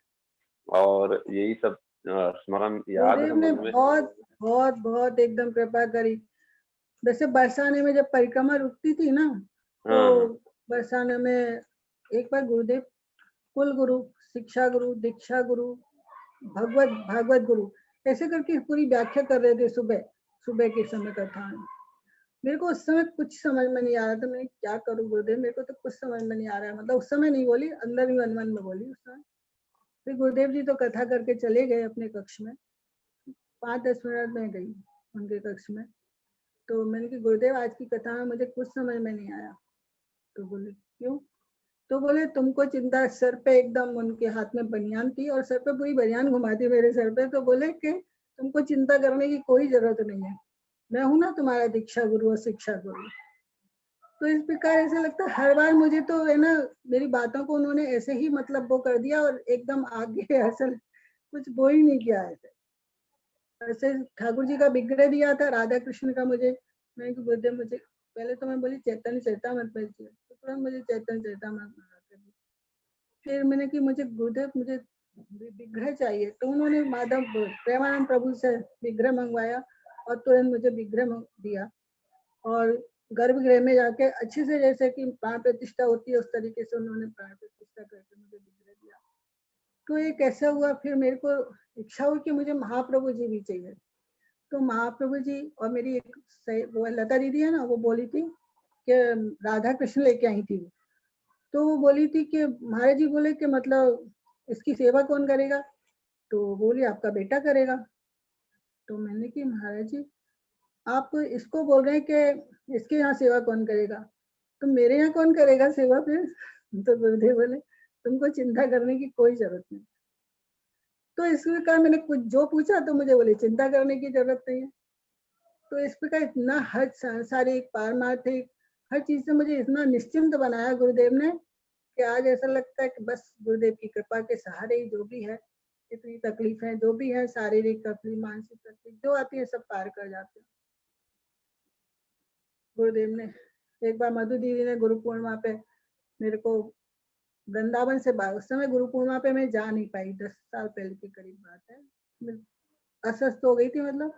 A: और यही सब स्मरण याद है
B: गुरुदेव ने
A: मन में।
B: बहुत बहुत बहुत एकदम कृपा करी। वैसे बरसाने में जब परिक्रमा रुकती थी ना, तो
A: हाँ,
B: बरसाने में एक बार गुरुदेव कुल गुरु, शिक्षा गुरु, दीक्षा गुरु, भगवत भागवत गुरु ऐसे करके पूरी व्याख्या कर रहे थे सुबह सुबह के समय कथा में। मेरे को उस समय कुछ समझ में नहीं आ रहा था, मैं क्या करूं गुरुदेव, मेरे को तो कुछ समझ में नहीं आ रहा है। मतलब उस समय नहीं बोली, अंदर ही मन मन में बोली उस समय। फिर गुरुदेव जी तो कथा करके चले गए अपने कक्ष में। 5-10 मिनट में गई उनके कक्ष में। तो मैंने कहा गुरुदेव आज की कथा में मुझे कुछ समझ में नहीं आया। तो बोले क्यों? तो बोले तुमको चिंता, सर पे एकदम उनके हाथ में बनियान थी और सर पे पूरी बनियान घुमाती मेरे सर पे। तो बोले कि तुमको चिंता करने की कोई जरूरत नहीं है, मैं हूं ना तुम्हारा दीक्षा गुरु और शिक्षा गुरु। तो इस प्रकार ऐसा लगता है हर बार मुझे तो है ना, मेरी बातों को उन्होंने ऐसे ही मतलब वो कर दिया और एकदम आगे असल कुछ वो ही नहीं किया है। ऐसे ठाकुर जी का विग्रह दिया था राधा कृष्ण का मुझे। मैं गुरुदेव मुझे पहले तो मैं बोली चैतन्य चेतामृत भेजिए, तो तुरंत मुझे चैतन्य चेतामृत मंगा कर दी। फिर मैंने कि मुझे गुरुदेव मुझे विग्रह चाहिए, तो उन्होंने माधव प्रेमानंद प्रभु से विग्रह मंगवाया और तुरंत मुझे विग्रह दिया। और गर्भगृह में जाके अच्छे से जैसे कि प्राण प्रतिष्ठा होती है उस तरीके से उन्होंने प्राण प्रतिष्ठा करके मुझे विग्रह दिया। तो ये कैसा हुआ, फिर मेरे को इच्छा हुई कि मुझे महाप्रभु जी भी चाहिए। तो महाप्रभु जी और मेरी एक वो लता दीदी है ना, वो बोली थी कि राधा कृष्ण लेके आई थी। तो वो बोली थी कि महाराज जी बोले कि मतलब इसकी सेवा कौन करेगा? तो बोली आपका बेटा करेगा। तो मैंने कि महाराज जी आप इसको बोल रहे हैं कि इसके यहाँ सेवा कौन करेगा, तो मेरे यहाँ कौन करेगा सेवा फिर? तो गुरुदेव बोले तुमको चिंता करने की कोई जरूरत नहीं। तो इस प्रकार मैंने कुछ जो पूछा तो मुझे बोले चिंता करने की जरूरत नहीं है। तो इस प्रकार इतना हर सांसारिक पारमार्थिक हर चीज से मुझे इतना निश्चिंत बनाया गुरुदेव ने कि आज ऐसा लगता है कि बस गुरुदेव की कृपा के सहारे ही जो भी है, इतनी तकलीफें जो भी है, शारीरिक तकलीफ मानसिक तकलीफ जो आती है सब पार कर जाते हैं गुरुदेव ने। एक बार मधु दीदी ने गुरु पूर्णिमा पे मेरे को वृंदावन से उस समय गुरु पूर्णिमा पे मैं जा नहीं पाई, 10 साल पहले के करीब बात है, मैं अस्वस्थ हो गई थी मतलब।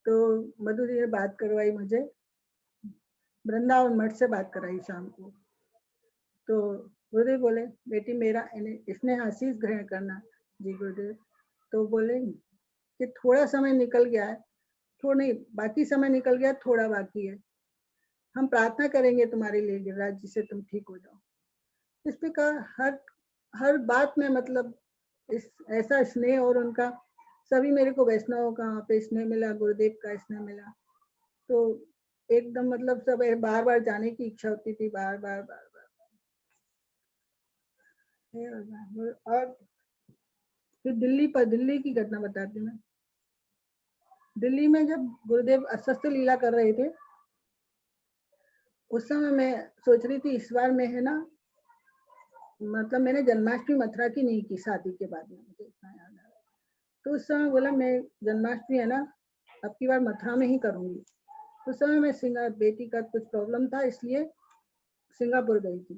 B: तो मधु जी ने बात करवाई मुझे, वृंदावन मठ से बात कराई शाम को। तो गुरुदेव बोले बेटी मेरा इसने आशीष ग्रहण करना। जी गुरुदेव। तो बोले कि थोड़ा समय निकल गया है, थोड़ा नहीं बाकी समय निकल गया, थोड़ा बाकी है, हम प्रार्थना करेंगे तुम्हारे लिए गिरिराज जी से तुम ठीक हो जाओ। इस प्रकार हर हर बात में मतलब इस ऐसा स्नेह और उनका सभी मेरे को वैष्णव का पे स्नेह मिला, गुरुदेव का स्नेह मिला। तो एकदम मतलब सब बार बार जाने की इच्छा होती थी, बार बार बार बार। हे भगवान। और फिर दिल्ली की घटना बताती हूँ मैं। दिल्ली में जब गुरुदेव अस्वस्थ लीला कर रहे थे, उस समय मैं सोच रही थी इस बार मैं है ना, मतलब मैंने जन्माष्टमी मथुरा की नहीं की शादी के बाद में, मुझे इतना याद आ रहा है। तो उस समय बोला मैं जन्माष्टमी है ना अब की बार मथुरा में ही करूंगी। उस समय मैं बेटी का कुछ प्रॉब्लम था, इसलिए सिंगापुर गई थी।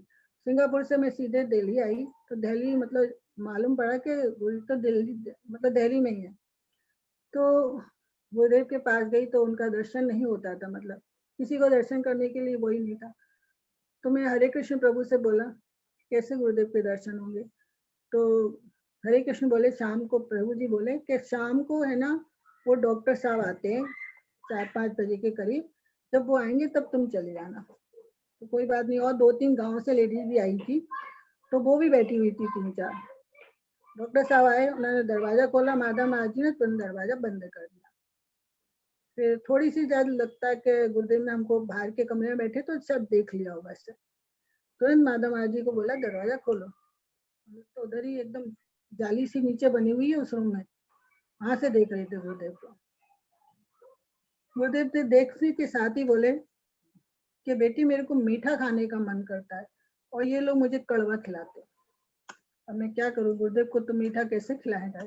B: सिंगापुर से मैं सीधे दिल्ली आई, तो दिल्ली मतलब मालूम पड़ा कि गुरु तो दिल्ली मतलब दिल्ली में ही है। तो गुरुदेव के पास गई तो उनका दर्शन नहीं होता था, मतलब किसी को दर्शन करने के लिए वही नहीं था। तो मैं हरे कृष्ण प्रभु से बोला कैसे गुरुदेव के दर्शन होंगे। तो हरे कृष्ण बोले शाम को, प्रभु जी बोले कि शाम को है ना वो डॉक्टर साहब आते हैं 4-5 बजे के करीब, जब वो आएंगे तब तुम चले जाना। तो कोई बात नहीं। और 2-3 गांव से लेडीज भी आई थी, तो वो भी बैठी हुई थी 3-4। डॉक्टर साहब आए, उन्होंने दरवाजा खोला, माधव महाराज जी ने तुरंत दरवाजा बंद कर दिया। फिर थोड़ी सी ज्यादा लगता है कि गुरुदेव ने हमको बाहर के कमरे में बैठे तो सब देख लिया होगा इससे। तुरंत माधव महाराज जी को बोला दरवाजा खोलो। तो उधर ही एकदम जाली सी नीचे बनी हुई है उस रूम में, वहां से देख रहे थे गुरुदेव को। गुरुदेव ने देखने के साथ ही बोले कि बेटी मेरे को मीठा खाने का मन करता है और ये लोग मुझे कड़वा खिलाते हैं, अब मैं क्या करूँ, गुरुदेव को तो मीठा कैसे खिलाएगा।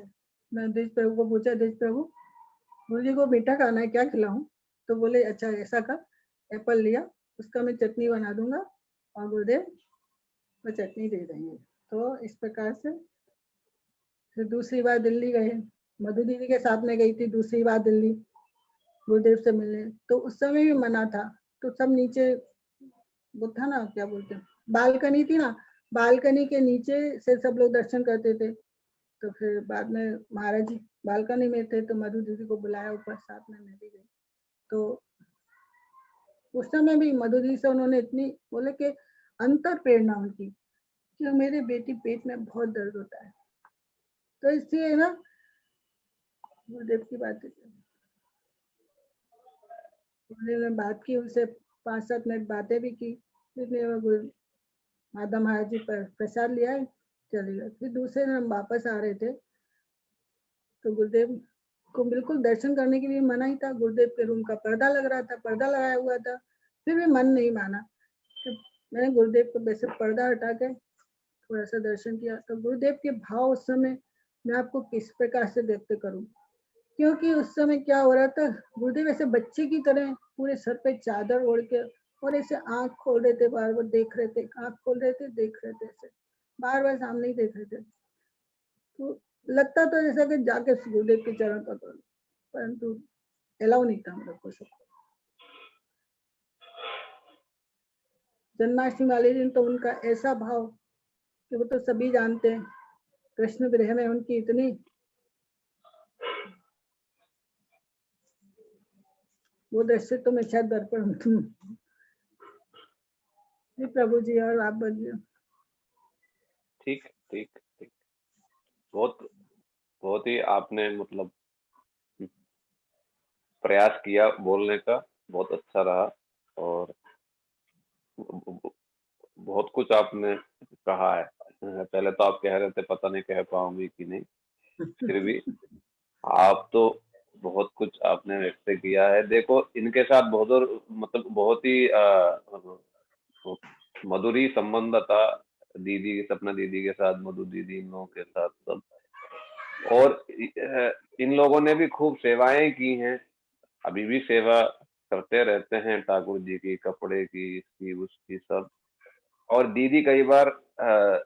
B: मैं द्विज प्रभु को पूछा, द्विज प्रभु गुरु जी को मीठा खाना है, क्या खिलाऊं। तो बोले अच्छा ऐसा कर, एप्पल लिया, उसका मैं चटनी बना दूंगा और गुरुदेव वो चटनी दे देंगे। तो इस प्रकार से फिर दूसरी बार दिल्ली गए, मधु दीदी के साथ में गई थी दूसरी बार दिल्ली गुरुदेव से मिलने। तो उस समय भी मना था, तो सब नीचे वो था ना क्या बोलते हैं, बालकनी थी ना, बालकनी के नीचे से सब लोग दर्शन करते थे। तो फिर बाद में महाराज जी बालकनी में थे तो मधु दीदी को बुलाया ऊपर, साथ में मैं भी गई। तो उस समय भी मधु दीदी से उन्होंने इतनी बोले कि अंतर प्रेरणा उनकी कि मेरे बेटी पेट में बहुत दर्द होता है। तो इसलिए ना गुरुदेव की बात गुरुदेव ने बात की, उनसे 5-7 मिनट बातें भी की। फिर माधव महाराज जी पर प्रसाद लिया, चले गए। फिर दूसरे दिन हम वापस आ रहे थे तो गुरुदेव को बिल्कुल दर्शन करने के लिए मना ही था। गुरुदेव के रूम का पर्दा लग रहा था, पर्दा लगाया हुआ था, फिर भी मन नहीं माना। तो मैंने गुरुदेव को वैसे पर्दा हटा के थोड़ा सा दर्शन किया। तो गुरुदेव के भाव उस समय मैं आपको किस प्रकार से व्यक्त करूं, क्योंकि उस समय क्या हो रहा था, गुरुदेव ऐसे बच्चे की तरह पूरे सर पे चादर ओढ़ के और ऐसे आंख खोल रहे थे, बार बार देख रहे थे, आंख खोल रहे थे, देख रहे थे, ऐसे बार बार सामने ही देख रहे थे। तो लगता था जैसा कि जाके गुरुदेव के चरण पकड़, परंतु अलाउ नहीं था मेरे को सबको। जन्माष्टमी वाले दिन तो उनका ऐसा भाव कि वो तो सभी जानते हैं, कृष्ण विरह में उनकी इतनी, वो दृश्य तो मैं शायद दर्पण जी प्रभु जी। और आप बोलिए।
A: ठीक ठीक ठीक। बहुत बहुत ही आपने मतलब प्रयास किया बोलने का, बहुत अच्छा रहा। और बहुत कुछ आपने कहा है। पहले तो आप कह रहे थे पता नहीं कह पाऊंगी कि नहीं, फिर भी आप तो बहुत कुछ आपने व्यक्त किया है। देखो इनके साथ बहुत और मतलब बहुत ही मधुरी संबंध था दीदी, सपना दीदी के साथ, मधु दीदी, इन लोगों के साथ सब। और इन लोगों ने भी खूब सेवाएं की हैं, अभी भी सेवा करते रहते हैं ठाकुर जी की, कपड़े की, इसकी उसकी सब। और दीदी कई बार अ,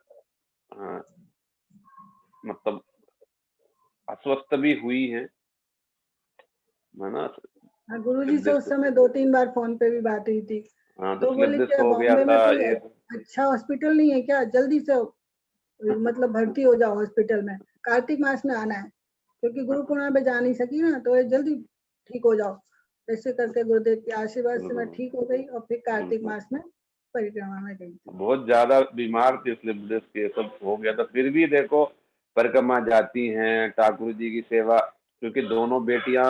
A: मतलब अस्वस्थ भी हुई है ना।
B: हाँ, गुरु जी से
A: हृदय
B: उस समय 2-3 बार फोन पे भी बात हुई थी।
A: हाँ, तो
B: तो बोले
A: हृदय
B: कि
A: हो गया
B: बॉम्बे में
A: था
B: कोई
A: ये।
B: अच्छा हॉस्पिटल नहीं है क्या, जल्दी से मतलब भर्ती हो जाओ हॉस्पिटल में, कार्तिक मास में आना है, क्योंकि गुरु पूर्णिमा पे जा नहीं सकी ना, तो ये जल्दी ठीक हो जाओ। ऐसे करके गुरुदेव के आशीर्वाद से मैं ठीक हो गई और फिर कार्तिक
A: बिल्कुल
B: मास में परिक्रमा में गई थी।
A: बहुत ज्यादा बीमार थी इसलिए ब्लड के सब हो गया था, फिर भी देखो परिक्रमा जाती हैं, ठाकुर जी की सेवा क्योंकि दोनों बेटियां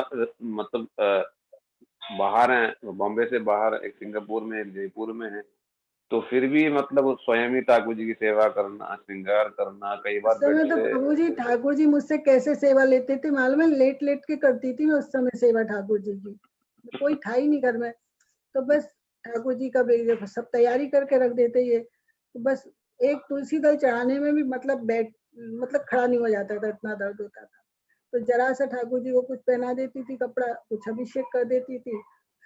A: मतलब बाहर हैं, बॉम्बे से बाहर, एक सिंगापुर में एक जयपुर में है, तो फिर भी मतलब स्वयं ही ठाकुर जी की सेवा करना, श्रृंगार करना, कई
B: उस
A: बार
B: समय तो
A: बैठे।
B: प्रभु जी ठाकुर जी मुझसे कैसे सेवा लेते थे मालूम है, लेट लेट के करती थी मैं उस समय सेवा ठाकुर जी की। कोई था ही नहीं घर में, तो बस ठाकुर जी का भी सब तैयारी करके रख देते ये, तो बस एक तुलसी दल चढ़ाने में भी मतलब बैठ मतलब खड़ा नहीं हो जाता था, इतना दर्द होता था। तो जरा सा ठाकुर जी को कुछ पहना देती थी कपड़ा, कुछ अभिषेक कर देती थी,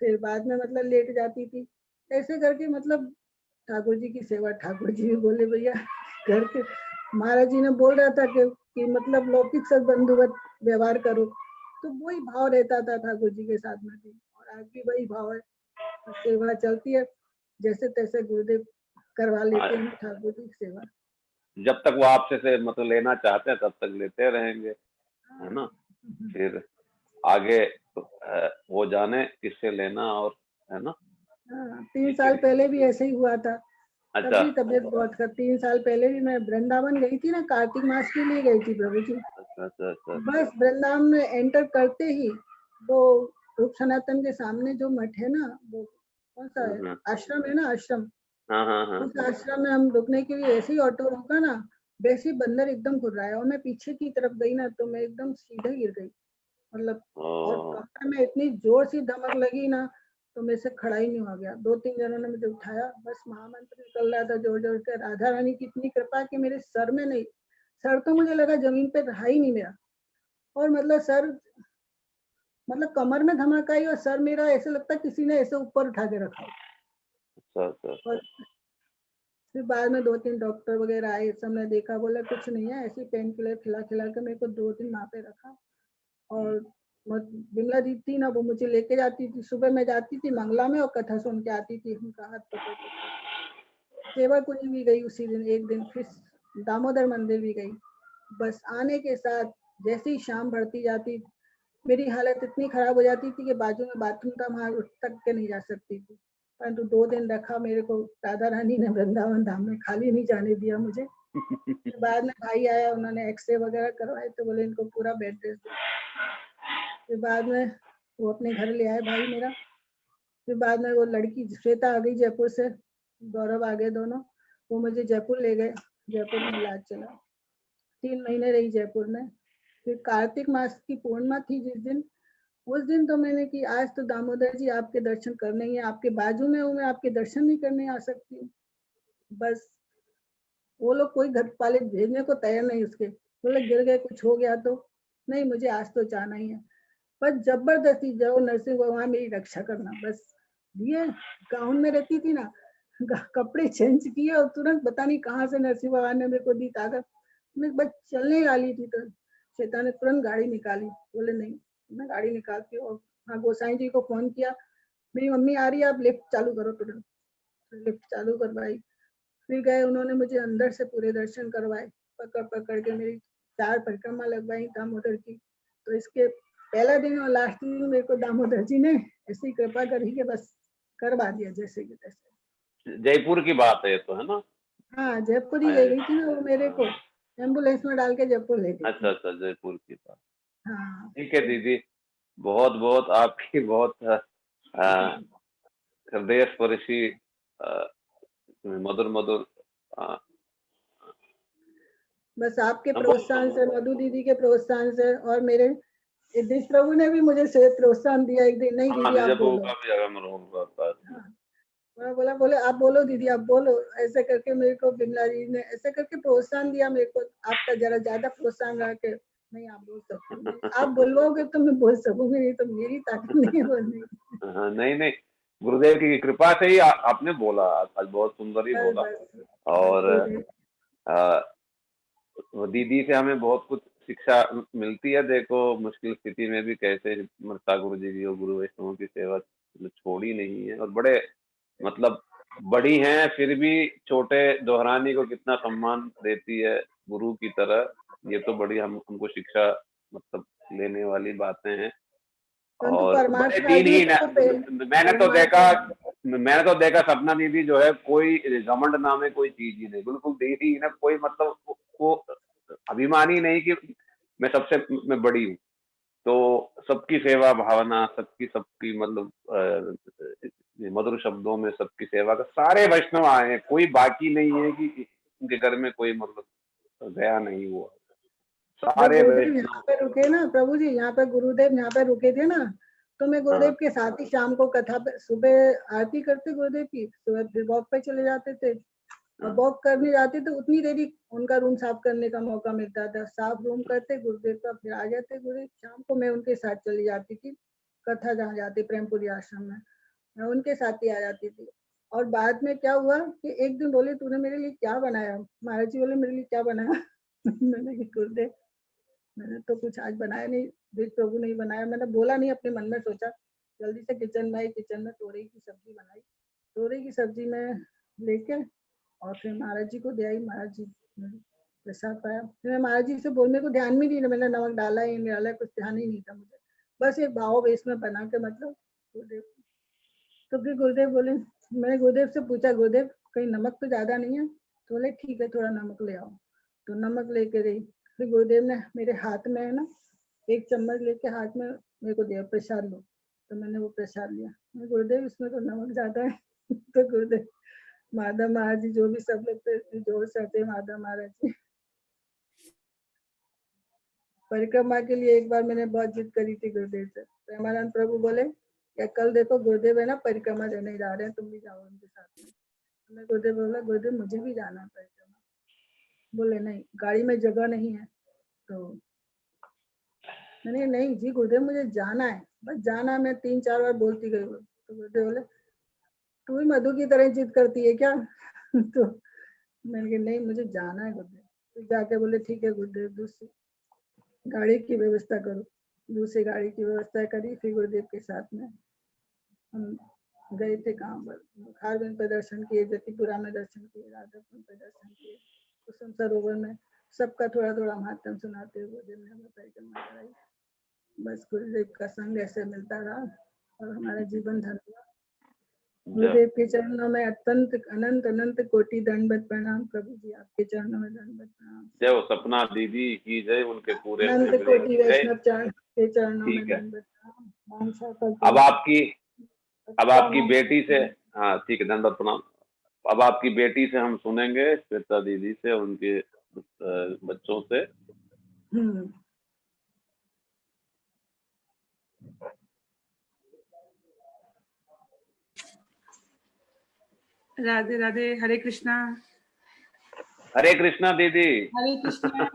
B: फिर बाद में मतलब लेट जाती थी। ऐसे करके मतलब ठाकुर जी की सेवा। ठाकुर जी भी बोले भैया घर के, महाराज जी ने बोल रहा था कि मतलब लौकिक सद्बंधुवत व्यवहार करो, तो वही भाव रहता था ठाकुर जी के साथ में भी, और आज भी वही भाव है। सेवा चलती है, जैसे तैसे गुरुदेव करवा लेते हैं ठाकुर जी की सेवा।
A: जब तक वो आपसे से मतलब लेना चाहते हैं तब तक लेते रहेंगे, है ना। फिर आगे वो जाने किससे लेना, और है ना।
B: हाँ, 3 साल पहले भी ऐसे ही हुआ था, तब
A: अच्छा
B: भी तबीयत बहुत खराब। 3 साल पहले भी मैं वृंदावन गई थी ना, कार्तिक मास के लिए गई थी प्रभु जी।
A: अच्छा अच्छा अच्छा अच्छा।
B: बस वृंदावन में एंटर करते ही वो रूप सनातन के सामने जो मठ है ना, वो कौन सा है,
A: हाँ
B: आश्रम है ना, आश्रम।
A: हाँ हाँ हाँ
B: उस
A: हाँ।
B: आश्रम में हम रुकने के लिए ऐसे ही ऑटो रोका ना, वैसे ही बंदर एकदम घुर रहा है, और मैं पीछे की तरफ गई ना तो मैं एकदम सीधे गिर गई, मतलब। और
A: ओ,
B: कमर में इतनी जोर से धमक लगी ना, तो मेरे से खड़ा ही नहीं हो गया। 2-3 जनों ने मुझे उठाया, बस महामंत्र निकल रहा था जोर जोर के। राधा रानी की इतनी कृपा कि मेरे सर में नहीं, सर तो मुझे लगा जमीन पे रहा ही नहीं मेरा, और मतलब सर, मतलब कमर में धमाका आई और सर मेरा ऐसे लगता किसी ने ऐसे ऊपर उठा के रखा हो।
A: अच्छा अच्छा
B: और
A: अच्छा।
B: फिर बाद में 2-3 डॉक्टर वगैरह आए, सबने देखा, बोला कुछ नहीं है, ऐसी पेन किलर खिला खिला के मेरे को 2 दिन वहाँ पे रखा। और बिमला दी थी ना, वो मुझे लेके जाती थी, सुबह मैं जाती थी मंगला में और कथा सुन के आती थी उनका हाथ पकड़ पकड़। सेवा कुंज भी गई उसी दिन, एक दिन फिर दामोदर मंदिर भी गई। बस आने के साथ जैसे ही शाम बढ़ती जाती, मेरी हालत इतनी खराब हो जाती थी कि बाजू में बाथरूम था, वहां उठ तक के नहीं जा सकती थी। परंतु 2 दिन रखा मेरे को राधा रानी ने वृंदावन धाम में, खाली नहीं जाने दिया मुझे। फिर बाद में भाई आया, उन्होंने एक्सरे वगैरह करवाए, तो बोले इनको पूरा बेड रेस्ट दो। फिर बाद में वो अपने घर ले आए भाई मेरा। फिर बाद में वो लड़की श्वेता आ गई जयपुर से, गौरव आ गए दोनों, वो मुझे जयपुर ले गए। जयपुर में इलाज चला, 3 महीने रही जयपुर में। फिर कार्तिक मास की पूर्णिमा थी जिस दिन, उस दिन तो मैंने कि आज तो दामोदर जी आपके दर्शन करने ही है, आपके बाजू में हूँ मैं, आपके दर्शन नहीं करने आ सकती हूँ। बस वो लोग कोई घर वाले भेजने को तैयार नहीं, उसके बोले गिर गए कुछ हो गया तो नहीं, मुझे आज तो जाना ही है। पर जबरदस्ती जाओ नरसिंह भगवान मेरी रक्षा करना, बस ये। गाउन में रहती थी ना, कपड़े चेंज किए और तुरंत पता नहीं कहाँ से नरसिंह भगवान ने मेरे को दी ताकत। मैं बस चलने वाली थी तो शैतान ने तुरंत गाड़ी निकाली, बोले नहीं, मैं गाड़ी निकालती हूँ। और हाँ, गोसाई जी को फोन किया, मेरी मम्मी आ रही है, आप लिफ्ट चालू करो तुरंत। लिफ्ट चालू करवाई, फिर गए, उन्होंने मुझे अंदर से पूरे दर्शन करवाए, पकड़ पकड़ के मेरी 4 परिक्रमा लगवाई दामोदर की। तो इसके पहला दिन और लास्ट दिन मेरे को दामोदर जी ने ऐसी कृपा करी कि बस करवा दिया जैसे कि तैसे।
A: जयपुर की बात है ये तो, है ना।
B: हाँ, जयपुर ही ले
A: हाँ,
B: गई थी ना वो मेरे को, एम्बुलेंस में डाल के जयपुर ले गई
A: अच्छा
B: थी।
A: अच्छा, जयपुर की बात।
B: हाँ।
A: ठीक है दीदी, बहुत बहुत आपकी बहुत हृदय स्पर्शी, मधुर मधुर
B: बस आपके प्रोत्साहन
A: बहुत।
B: से, मधु दीदी के प्रोत्साहन से, और मेरे यदीश प्रभु ने भी मुझे से प्रोत्साहन दिया एक दिन, नहीं
A: हाँ,
B: दीदी आप
A: विजय बहू
B: बोलो।
A: का भी अगम रोल रहता है।
B: हाँ, मैं बोला, बोले आप बोलो दीदी आप बोलो, ऐसे करके मेरे को बिमला जी ने ऐसे करके प्रोत्साहन दिया मेरे को। आपका जरा ज्यादा प्रोत्साहन रहा कि नहीं आप बोल सकते हो, आप बोलवाओगे तो मैं बोल सकूंगी, नहीं तो मेरी ताकत नहीं है बोलने की।
A: हाँ, नहीं नहीं, गुरुदेव की कृपा से ही आपने बोला, आज बहुत सुंदर ही
B: बस
A: बोला।
B: बस बस
A: और
B: गुरुदेव।
A: आ, वो दीदी से हमें बहुत कुछ शिक्षा मिलती है। देखो मुश्किल स्थिति में भी कैसे मृता गुरु जी की और गुरु वैष्णव की सेवा मतलब छोड़ी नहीं है, और बड़े मतलब बड़ी हैं फिर भी छोटे दोहरानी को कितना सम्मान देती है गुरु की तरह। ये तो बड़ी हमको शिक्षा मतलब लेने वाली बातें हैं।
B: परंतु
A: और बड़े
B: परमार्थ
A: दीन
B: राज
A: ही
B: में
A: ना,
B: तो
A: मैंने तो
B: परमार्थ।
A: देखा मैंने तो देखा सपना दीदी जो है, कोई घमंड नामे कोई चीज ही नहीं, बिल्कुल दीदी ही ना, कोई मतलब वो अभिमानी नहीं कि मैं सबसे मैं बड़ी हूँ। तो सबकी सेवा भावना, सबकी मतलब मधुर शब्दों में सबकी सेवा का सारे वैष्णव आए हैं, कोई बाकी नहीं है कि उनके घर में कोई मतलब गया नहीं हुआ,
B: जब
A: सारे
B: गुरुदेव यहाँ
A: वैष्णव।
B: पे रुके ना प्रभु जी, यहाँ पे गुरुदेव यहाँ पे रुके थे ना, तो मैं गुरुदेव
A: हाँ
B: के साथ ही शाम को कथा पे, सुबह आरती करते गुरुदेव की, सुबह फिर वॉक पे चले जाते थे, और वॉक करने जाते तो उतनी देरी उनका रूम साफ करने का मौका मिलता था, साफ रूम करते गुरुदेव का, फिर आ जाते गुरुदेव। शाम को मैं उनके साथ चली जाती थी कथा जहाँ जाती प्रेमपुरी आश्रम में, मैं उनके साथ ही आ जाती थी। और बाद में क्या हुआ कि एक दिन बोले तूने मेरे लिए क्या बनाया, महाराज जी बोले मेरे लिए क्या बनाया मैंने कहा गुरुदेव मैंने तो कुछ आज बनाया नहीं, बीज प्रभु नहीं बनाया, मैंने बोला नहीं, अपने मन में सोचा, जल्दी से किचन में आई, किचन में तोरई की सब्जी बनाई, तोरई की सब्जी में लेके और फिर महाराज जी को दे आई, महाराज जी ने प्रसाद पाया। फिर मैं महाराज जी से बोलने को ध्यान भी नहीं, मैंने नमक डाला ही नहीं डाला, कुछ ध्यान ही नहीं था मुझे, बस एक भाव बेस में बना के मतलब गुरुदेव। तो फिर गुरुदेव बोले, मैंने गुरुदेव से पूछा गुरुदेव कहीं नमक तो ज्यादा नहीं है, तो बोले ठीक है थोड़ा नमक ले आओ, तो नमक लेके गई। फिर गुरुदेव ने मेरे हाथ में है ना एक चम्मच लेके हाथ में मेरे को दिया, प्रसाद लो, तो मैंने वो प्रसाद लिया, मैं गुरुदेव इसमें तो नमक ज्यादा है तो गुरुदेव माधव महाराज जी जो भी सब लोग थे जोर से थे, माधव महाराज जी। परिक्रमा के लिए एक बार मैंने बहुत जिद करी थी गुरुदेव से, प्रेमानंद प्रभु बोले क्या कल देखो गुरुदेव है ना परिक्रमा देने जा रहे हैं, तुम भी जाओ उनके साथ में। तो मैं गुरुदेव बोला गुरुदेव मुझे भी जाना है परिक्रमा, बोले नहीं गाड़ी में जगह नहीं है, तो मैंने नहीं जी गुरुदेव मुझे जाना है, बस जाना है, मैं 3-4 बार बोलती गई। तो गुरुदेव बोले तू भी मधु की तरह जिद करती है क्या तो मैंने कहा नहीं मुझे जाना है गुरुदेव। तो जाके बोले ठीक है गुरुदेव दूसरी गाड़ी की व्यवस्था करो, दूसरी गाड़ी की व्यवस्था करी। फिर गुरुदेव के साथ में हम गए थे कहाँ पर, खारबिन पे दर्शन किए, जतिपुरा में दर्शन किए, राधापुर पे दर्शन किए, कुसुम सरोवर में, सबका थोड़ा थोड़ा महात्म सुनाते हुए गुरुदेव ने हमें परिक्रमा कराई। बस गुरुदेव का संग ऐसे मिलता रहा और हमारा जीवन धन्य हुआ। गुरुदेव के चरणों में अत्यंत अनंत अनंत कोटि दंडवत प्रणाम प्रभु जी, आपके चरणों में दंडवत प्रणाम।
A: जय हो सपना दीदी की जय, उनके पूरे
B: अनंत
A: फैमिली
B: कोटि
A: की जय।
B: वैष्णव चरण के चरणों में
A: ठीक है,
B: दंडवत प्रणाम। नाम शाखा
A: अब आपकी अब आपकी
B: नाम
A: बेटी से, हाँ ठीक है, दंडवत प्रणाम। अब आपकी बेटी से हम सुनेंगे, श्वेता दीदी से, उनके बच्चों से।
C: राधे राधे, हरे कृष्णा।
A: हरे कृष्णा दीदी।
C: हरे कृष्णा।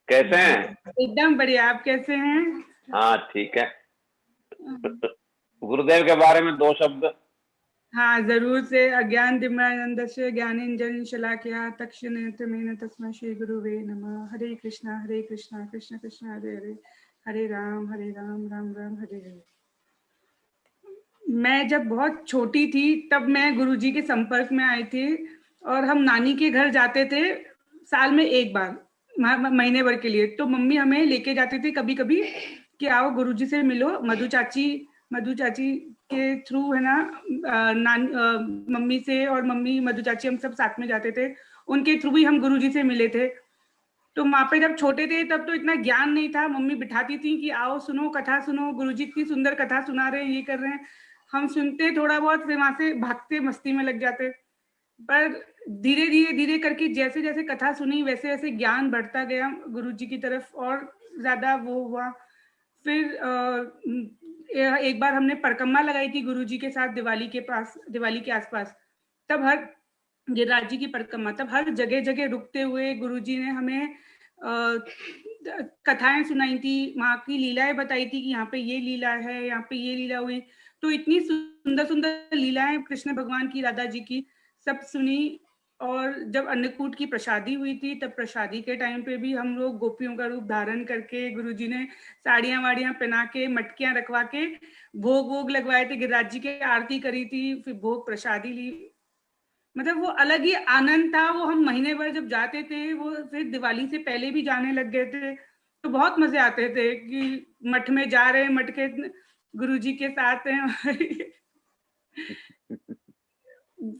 A: कैसे हैं?
C: एकदम बढ़िया, आप कैसे हैं?
A: हाँ ठीक है। गुरुदेव के बारे में 2 शब्द।
C: हाँ जरूर से, अज्ञान तिमिरान्धस्य ज्ञानांजन शलाकया तक्षणेन तस्मै श्री गुरुवे नमः। हरे कृष्णा कृष्ण कृष्ण हरे हरे, हरे राम राम राम हरे हरे। मैं जब बहुत छोटी थी तब मैं गुरुजी के संपर्क में आई थी, और हम नानी के घर जाते थे साल में एक बार, महीने भर के लिए। तो मम्मी हमें लेके जाती थी कभी कभी कि आओ गुरुजी से मिलो। मधु चाची के थ्रू है ना, मम्मी से, और मम्मी मधु चाची हम सब साथ में जाते थे, उनके थ्रू भी हम गुरुजी से मिले थे। तो वहां पे जब छोटे थे तब तो इतना ज्ञान नहीं था, मम्मी बिठाती थी कि आओ सुनो, कथा सुनो, गुरुजी इतनी सुंदर कथा सुना रहे हैं, ये कर रहे हैं। हम सुनते थोड़ा बहुत, फिर वहां से भागते, मस्ती में लग जाते। पर धीरे करके जैसे जैसे कथा सुनी वैसे वैसे ज्ञान बढ़ता गया गुरुजी की तरफ, और ज्यादा वो हुआ। फिर एक बार हमने परिक्रमा लगाई थी गुरुजी के साथ दिवाली के आसपास। तब हर गिरिराज जी की परिक्रमा, तब हर जगह जगह रुकते हुए गुरुजी ने हमें कथाएं सुनाई थी, वहां की लीलाएं बताई थी कि यहाँ पे ये लीला है, यहाँ पे ये लीला हुई। तो इतनी सुंदर सुंदर लीलाएं कृष्ण भगवान की, राधा जी की, सब सुनी। और जब अन्नकूट की प्रसादी हुई थी, तब प्रसादी के टाइम पे भी हम लोग गोपियों का रूप धारण करके, गुरुजी ने साड़ियां वाड़ियां पहना के, मटकियां रखवा के भोग लगवाए थे, गिरिराज जी की आरती करी थी, फिर भोग प्रसादी ली। मतलब वो अलग ही आनंद था। वो हम महीने भर जब जाते थे, वो फिर दिवाली से पहले भी जाने लग गए थे, तो बहुत मजे आते थे कि मठ में जा रहे हैं, मठ के गुरुजी के साथ हैं।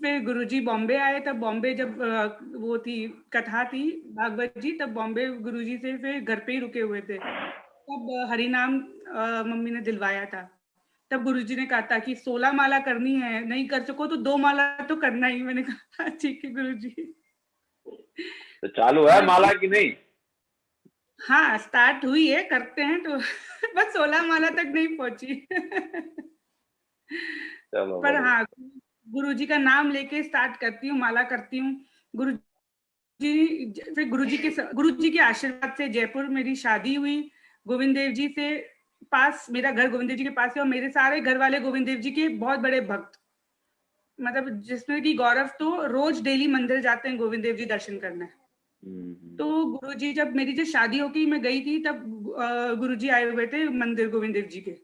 C: फिर गुरुजी बॉम्बे आए, तब बॉम्बे जब वो थी कथा थी भागवत जी, तब बॉम्बे गुरुजी से फिर घर पे ही रुके हुए थे। तब हरिनाम मम्मी ने दिलवाया था। तब गुरुजी ने कहा था कि 16 माला करनी है, नहीं कर सको तो 2 माला तो करना ही। मैंने कहा ठीक है गुरुजी।
A: तो चालू है माला की नहीं?
C: हाँ स्टार्ट हुई है, करते हैं तो बस 16 माला तक नहीं पहुंची।
A: चलो
C: पर
A: बढ़िया।
C: हाँ गुरुजी का नाम लेके स्टार्ट करती हूँ, माला करती हूँ। गुरुजी, फिर गुरुजी के आशीर्वाद से जयपुर मेरी शादी हुई। गोविंद देव जी से पास, मेरा घर गोविंद देव जी के पास है, और मेरे सारे घर वाले गोविंद देव जी के बहुत बड़े भक्त, मतलब जिसमें कि गौरव तो रोज डेली मंदिर जाते हैं गोविंद देव जी दर्शन करने। तो गुरुजी, जब मेरी जो शादी होगी मैं गई थी, तब गुरुजी आए हुए थे मंदिर गोविंद देव जी के।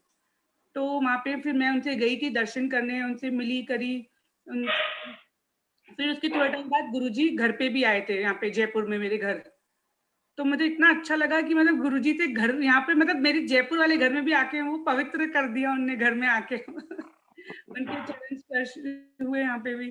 C: तो वहां पे फिर मैं उनसे गई थी दर्शन करने, उनसे मिली करी। फिर उसके थोड़े टाइम बाद गुरुजी घर पे भी आए थे, यहाँ पे जयपुर में मेरे घर। तो मुझे इतना अच्छा लगा कि मतलब गुरुजी से घर यहाँ पे, मतलब मेरे जयपुर वाले घर में भी आके वो पवित्र कर दिया उनने घर में आके। उनके चरण स्पर्श हुए यहाँ पे भी।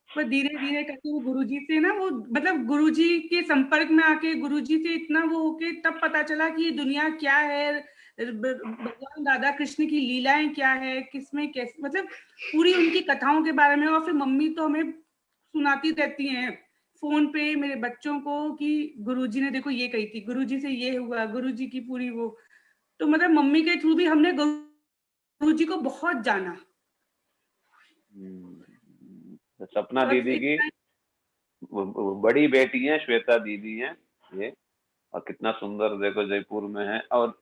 C: पर धीरे धीरे करके वो गुरुजी से ना, वो मतलब गुरुजी के संपर्क में आके गुरुजी से इतना वो होके तब पता चला कि ये दुनिया क्या है, भगवान राधा कृष्ण की लीलाएं क्या है, किसमें कैसे, मतलब पूरी उनकी कथाओं के बारे में। और फिर मम्मी तो हमें सुनाती रहती हैं फोन पे मेरे बच्चों को कि गुरुजी ने देखो ये कही थी, गुरुजी से ये हुआ, गुरुजी की पूरी वो। तो मतलब मम्मी के थ्रू भी हमने गुरुजी को बहुत जाना।
A: सपना
C: और
A: दीदी की बड़ी बेटी है, श्वेता दीदी है ये, और कितना सुंदर देखो जयपुर में है। और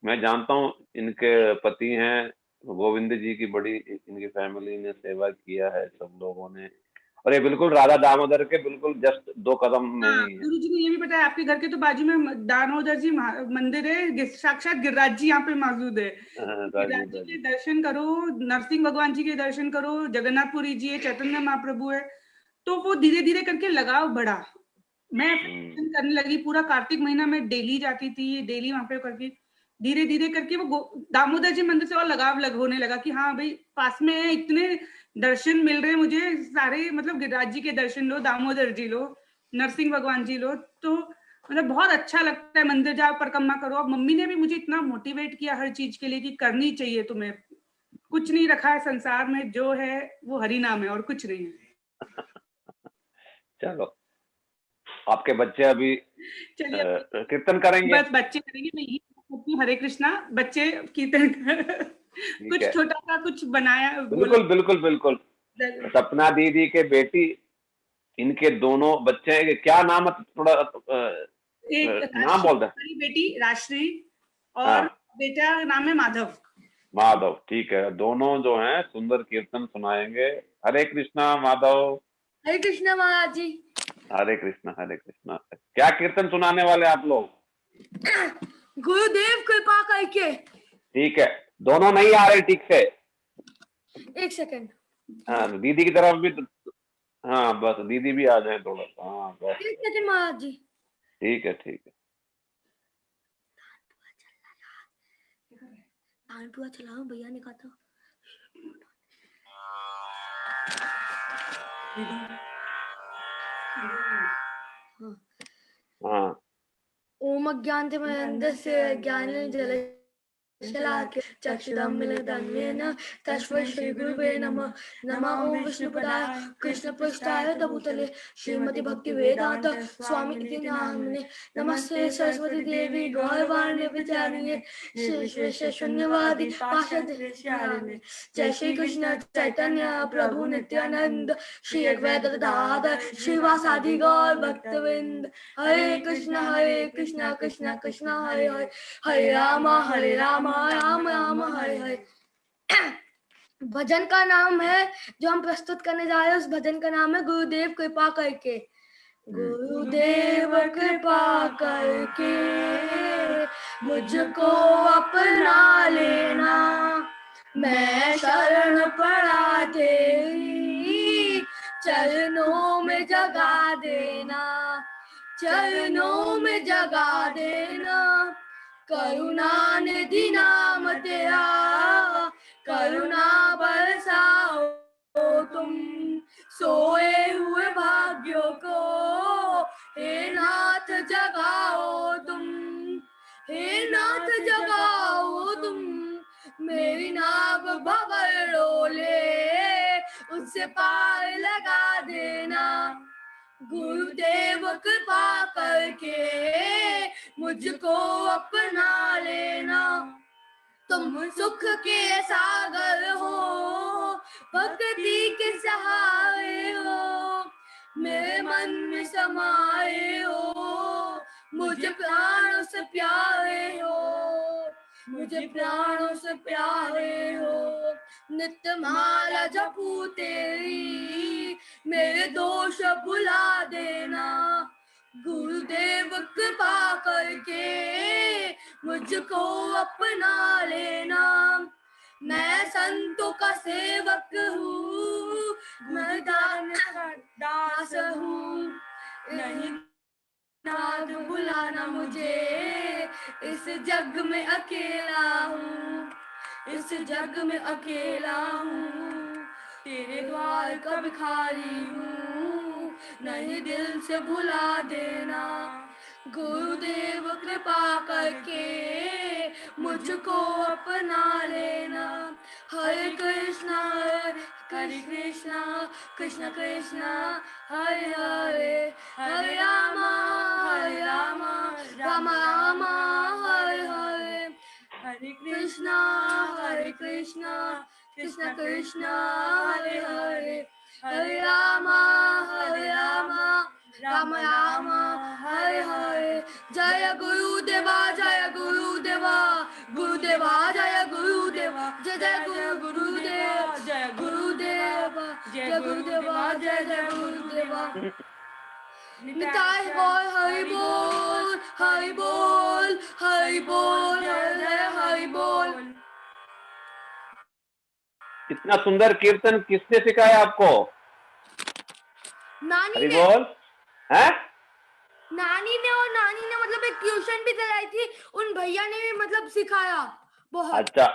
A: मैं जानता हूँ इनके पति हैं गोविंद जी की, बड़ी इनकी फैमिली ने सेवा किया है सब लोगों ने। और ये बिल्कुल राधा दामोदर के बिल्कुल जस्ट 2 कदम में
C: हाँ,
A: ही है।
C: गुरु जी ने ये भी बताया आपके घर के तो बाजू में दामोदर जी मंदिर है, साक्षात गिरिराज जी यहाँ पे मौजूद है। गिरिराज
A: राजीव
C: जी के
A: राजीव।
C: दर्शन करो, नरसिंह भगवान जी के दर्शन करो, जगन्नाथपुरी जी है, चैतन्य महाप्रभु है। तो वो धीरे धीरे करके लगाव बढ़ा। मैं दर्शन करने लगी, पूरा कार्तिक महीना में डेली जाती थी, डेली वहां पे करके धीरे धीरे करके वो दामोदर जी मंदिर से और लगाव होने लगा कि हाँ भाई पास में है, इतने दर्शन मिल रहे हैं मुझे सारे, मतलब गिरिराज जी के दर्शन लो, दामोदर जी लो, नरसिंह भगवान जी लो। तो मतलब बहुत अच्छा लगता है, मंदिर जाओ, परिक्रमा करो। अब मम्मी ने भी मुझे इतना मोटिवेट किया हर चीज के लिए कि करनी चाहिए तुम्हें, कुछ नहीं रखा है संसार में, जो है वो हरि नाम है और कुछ नहीं है।
A: चलो आपके बच्चे अभी
C: चलिए
A: कीर्तन करेंगे?
C: बस बच्चे करेंगे, मैं यही कहती हूँ, हरे कृष्णा, बच्चे कीर्तन
A: ठीक है,
C: कुछ छोटा सा कुछ बनाया बोला।
A: बिल्कुल बिल्कुल बिल्कुल। सपना दीदी के बेटी, इनके दोनों बच्चे हैं, क्या नाम है थोड़ा
C: एक
A: नाम बोल दे।
C: बड़ी बेटी राजश्री और
A: हाँ
C: बेटा नाम है माधव।
A: माधव, ठीक है। दोनों जो हैं सुंदर कीर्तन सुनाएंगे। हरे कृष्णा माधव।
D: हरे कृष्णा महाराज जी।
A: हरे कृष्णा हरे कृष्णा। क्या कीर्तन सुनाने वाले आप लोग?
D: गुरुदेव कृपा करके।
A: ठीक है, दोनों नहीं आ रहे ठीक से।
D: एक सेकंड।
A: हाँ दीदी की तरफ भी हाँ बस दीदी भी आ जाए थोड़ा सा, हाँ बस।
D: एक सेकंड महाराज जी।
A: ठीक है ठीक है।
D: तानपुरा चलाओ, भैया ने कहा था।
A: हाँ
D: ओम अज्ञानतिमिरन्धस्य ज्ञानाञ्जनशलाकया चक्षुरुन्मीलितं तस्मै श्रीगुरुवे नमः। नमः ओं विष्णुपदाय कृष्णपृष्ठाय भूतले श्रीमति भक्तिवेदांत स्वामी इति नामिने। नमस्ते सरस्वती देवी गौरवाणी प्रचारिणे विश्वेश शून्यवादी पाशद्देशिकारिणे। जय श्री कृष्ण चैतन्य प्रभु नित्यानंद श्री अद्वैत गदाधर श्रीवासादि गौर भक्तवृंद। हरे कृष्ण कृष्ण कृष्ण हरे हरे, हरे राम राम राम हरे हरे। भजन का नाम है जो हम प्रस्तुत करने जा रहे हैं, उस भजन का नाम है गुरुदेव कृपा करके। गुरुदेव कृपा करके मुझको अपना लेना, मैं शरण पड़ा तेरी चरणों में जगा देना, चरणों में जगा देना। करुणा निधि नाम तेरा, करुणा बरसाओ तुम, सोए हुए भाग्यों को हे नाथ जगाओ तुम, हे नाथ जगाओ तुम। मेरी नाव भंवर डोले उससे पार लगा देना, गुरुदेव कृपा करके मुझको अपना लेना। तुम सुख के सागर हो, भक्ति के सहारे हो, मेरे मन में समाए हो, मुझे प्राणों से प्यारे हो, मुझे प्राणों से प्यारे हो। नित्य माला जपू तेरी, मेरे दोष भुला देना, गुरुदेव कृपा करके मुझको अपना लेना। मैं संतों का सेवक हूँ, मैं दास हूँ, नहीं नाथ बुलाना मुझे, इस जग में अकेला हूँ, इस जग में अकेला हूँ। तेरे द्वार का भिखारी हूँ, नहीं दिल से भुला देना, गुरुदेव कृपा करके मुझको अपना लेना। हरे कृष्णा हरे कृष्णा कृष्ण कृष्ण हरे हरे, हरे रामा राम राम हरे हरे। हरे कृष्णा कृष्ण कृष्ण हरे हरे, हरे राम राम राम हरे हरे। जय गुरुदेवा जय गुरुदेवा, गुरुदेवा जय गुरुदेवा, जय जय गुरुदेव जय गुरुदेवा, जय गुरुदेवा जय जय गुरुदेवा। निताय बोल हरि बोल, हरि बोल, हरि बोल, जय जय हरि बोल।
A: इतना सुंदर कीर्तन किसने सिखाया आपको?
D: नानी
A: हरि
D: ने।
A: बोल है?
D: नानी ने, और नानी ने मतलब एक ट्यूशन भी चलाई थी, उन भैया ने भी मतलब सिखाया बहुत।
A: अच्छा,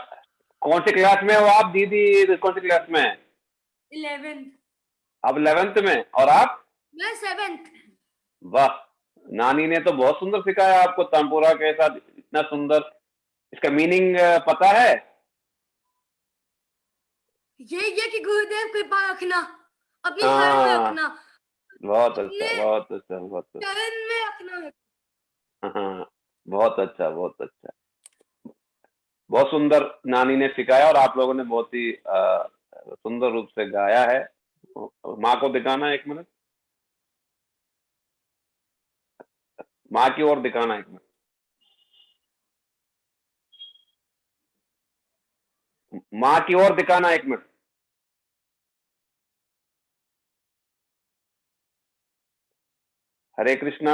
A: कौन सी क्लास में हो आप दीदी? कौन सी क्लास में?
D: 11th।
A: अब 11th में, और आप?
D: मैं 7th।
A: वाह, नानी ने तो बहुत सुंदर सिखाया आपको, तानपुरा के साथ इतना सुंदर। इसका मीनिंग पता है?
D: ये कि गुरुदेव कृपा रखना, अपनी शरण में
A: हाँ,
D: रखना,
A: बहुत अच्छा,
D: अपने
A: बहुत अच्छा, बहुत अच्छा।
D: चरण में रखना।
A: हाँ, बहुत अच्छा, बहुत अच्छा, बहुत सुंदर नानी ने सिखाया, और आप लोगों ने बहुत ही सुंदर रूप से गाया है। माँ को दिखाना 1 मिनट, माँ की ओर दिखाना 1 मिनट, माँ की ओर दिखाना 1 मिनट। हरे कृष्णा।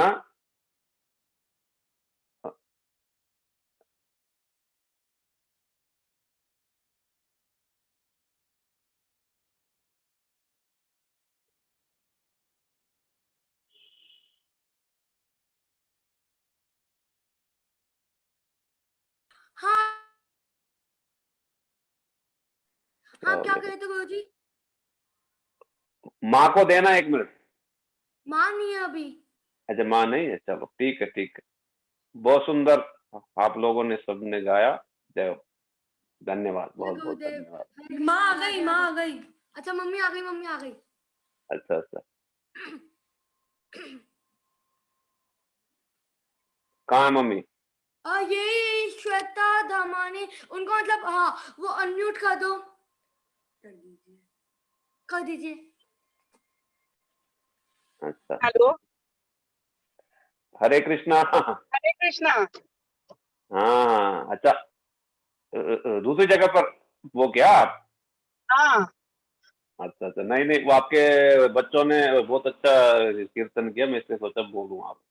D: हाँ हाँ, क्या कहे थे गुरुजी?
A: माँ को देना 1 मिनट।
D: माँ नहीं है अभी।
A: अच्छा, माँ नहीं है, चलो ठीक है, ठीक है। बहुत सुंदर आप लोगों ने सबने गाया। जय हो, धन्यवाद, बहुत बहुत धन्यवाद।
D: माँ आ गई, माँ आ गई। अच्छा, मम्मी आ गई, मम्मी आ गई।
A: अच्छा अच्छा, कहाँ है मम्मी?
D: यही श्वेता धामानी, उनको मतलब हाँ वो अनम्यूट कर दो, कर दीजिए।
A: अच्छा,
E: हेलो,
A: हरे कृष्णा।
E: हरे कृष्णा।
A: हाँ, अच्छा, दूसरी जगह पर वो क्या आप?
E: हाँ,
A: अच्छा अच्छा, नहीं नहीं, वो आपके बच्चों ने बहुत अच्छा कीर्तन किया, मैं इसलिए सोचा बोलूं आप।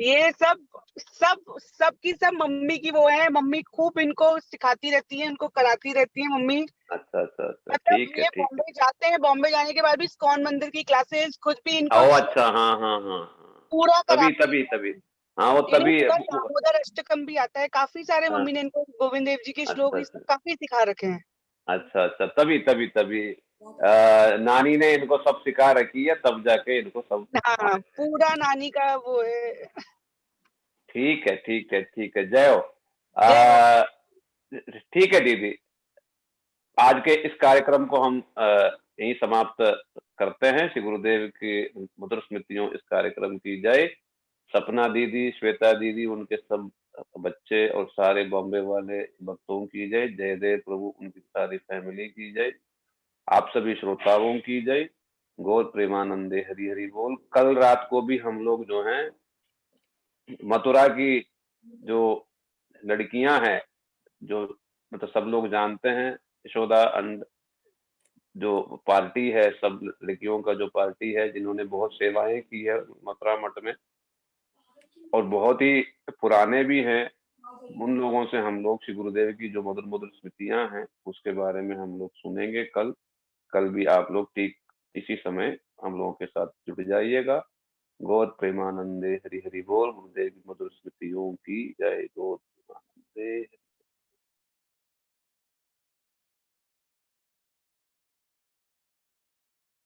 E: ये सबकी सब मम्मी की वो है, मम्मी खूब इनको सिखाती रहती है, इनको कराती रहती है मम्मी।
A: अच्छा अच्छा अच्छा,
E: मतलब
A: ठीक है
E: ये
A: ठीक है।
E: बॉम्बे जाते हैं, बॉम्बे जाने के बाद भी इस्कॉन मंदिर की क्लासेस खुद भी इनको
A: ओ अच्छा, हाँ हाँ हाँ हाँ,
E: पूरा
A: तभी
E: कराती
A: तभी
E: है।
A: तभी, हाँ वो
E: इन्हें
A: तभी
E: पूरा दामोदर अष्टकम भी आता है, काफी सारे
A: हाँ,
E: मम्मी ने इनको गोविंद देव जी के श्लोक
A: अच्छा
E: ये सब
A: अच्छा
E: काफी सिखा रखे हैं।
A: अच्छा अच्छा, तभी तभी तभी नानी ने इनको सब सिखा रखी है, तब जाके इनको सब।
E: हाँ, पूरा नानी का वो है।
A: ठीक है, ठीक है, ठीक है, जय हो।
E: जय हो।
A: ठीक है दीदी, आज के इस कार्यक्रम को हम यहीं समाप्त करते हैं। श्री गुरुदेव की मधुर स्मृतियों इस कार्यक्रम की जय। सपना दीदी, श्वेता दीदी, उनके सब बच्चे और सारे बॉम्बे वाले भक्तों की जय। जयदेव प्रभु, उनकी सारी फैमिली की जय। आप सभी श्रोताओं की जय। गौर प्रेमानंदे, हरि हरि बोल। कल रात को भी हम लोग जो हैं मथुरा की जो लड़कियां हैं, जो मतलब सब लोग जानते हैं, यशोदा एंड जो पार्टी है, सब लड़कियों का जो पार्टी है, जिन्होंने बहुत सेवाएं की है मथुरा मठ में और बहुत ही पुराने भी हैं, उन लोगों से हम लोग श्री गुरुदेव की जो मधुर मधुर स्मृतियां हैं उसके बारे में हम लोग सुनेंगे कल। कल भी आप लोग ठीक इसी समय हम लोगों के साथ जुड़ जाइएगा। गौर प्रेमानंदे, हरि हरि बोल। गुरुदेव की मधुर स्मृतियों की जय। गौर प्रेमानंदे।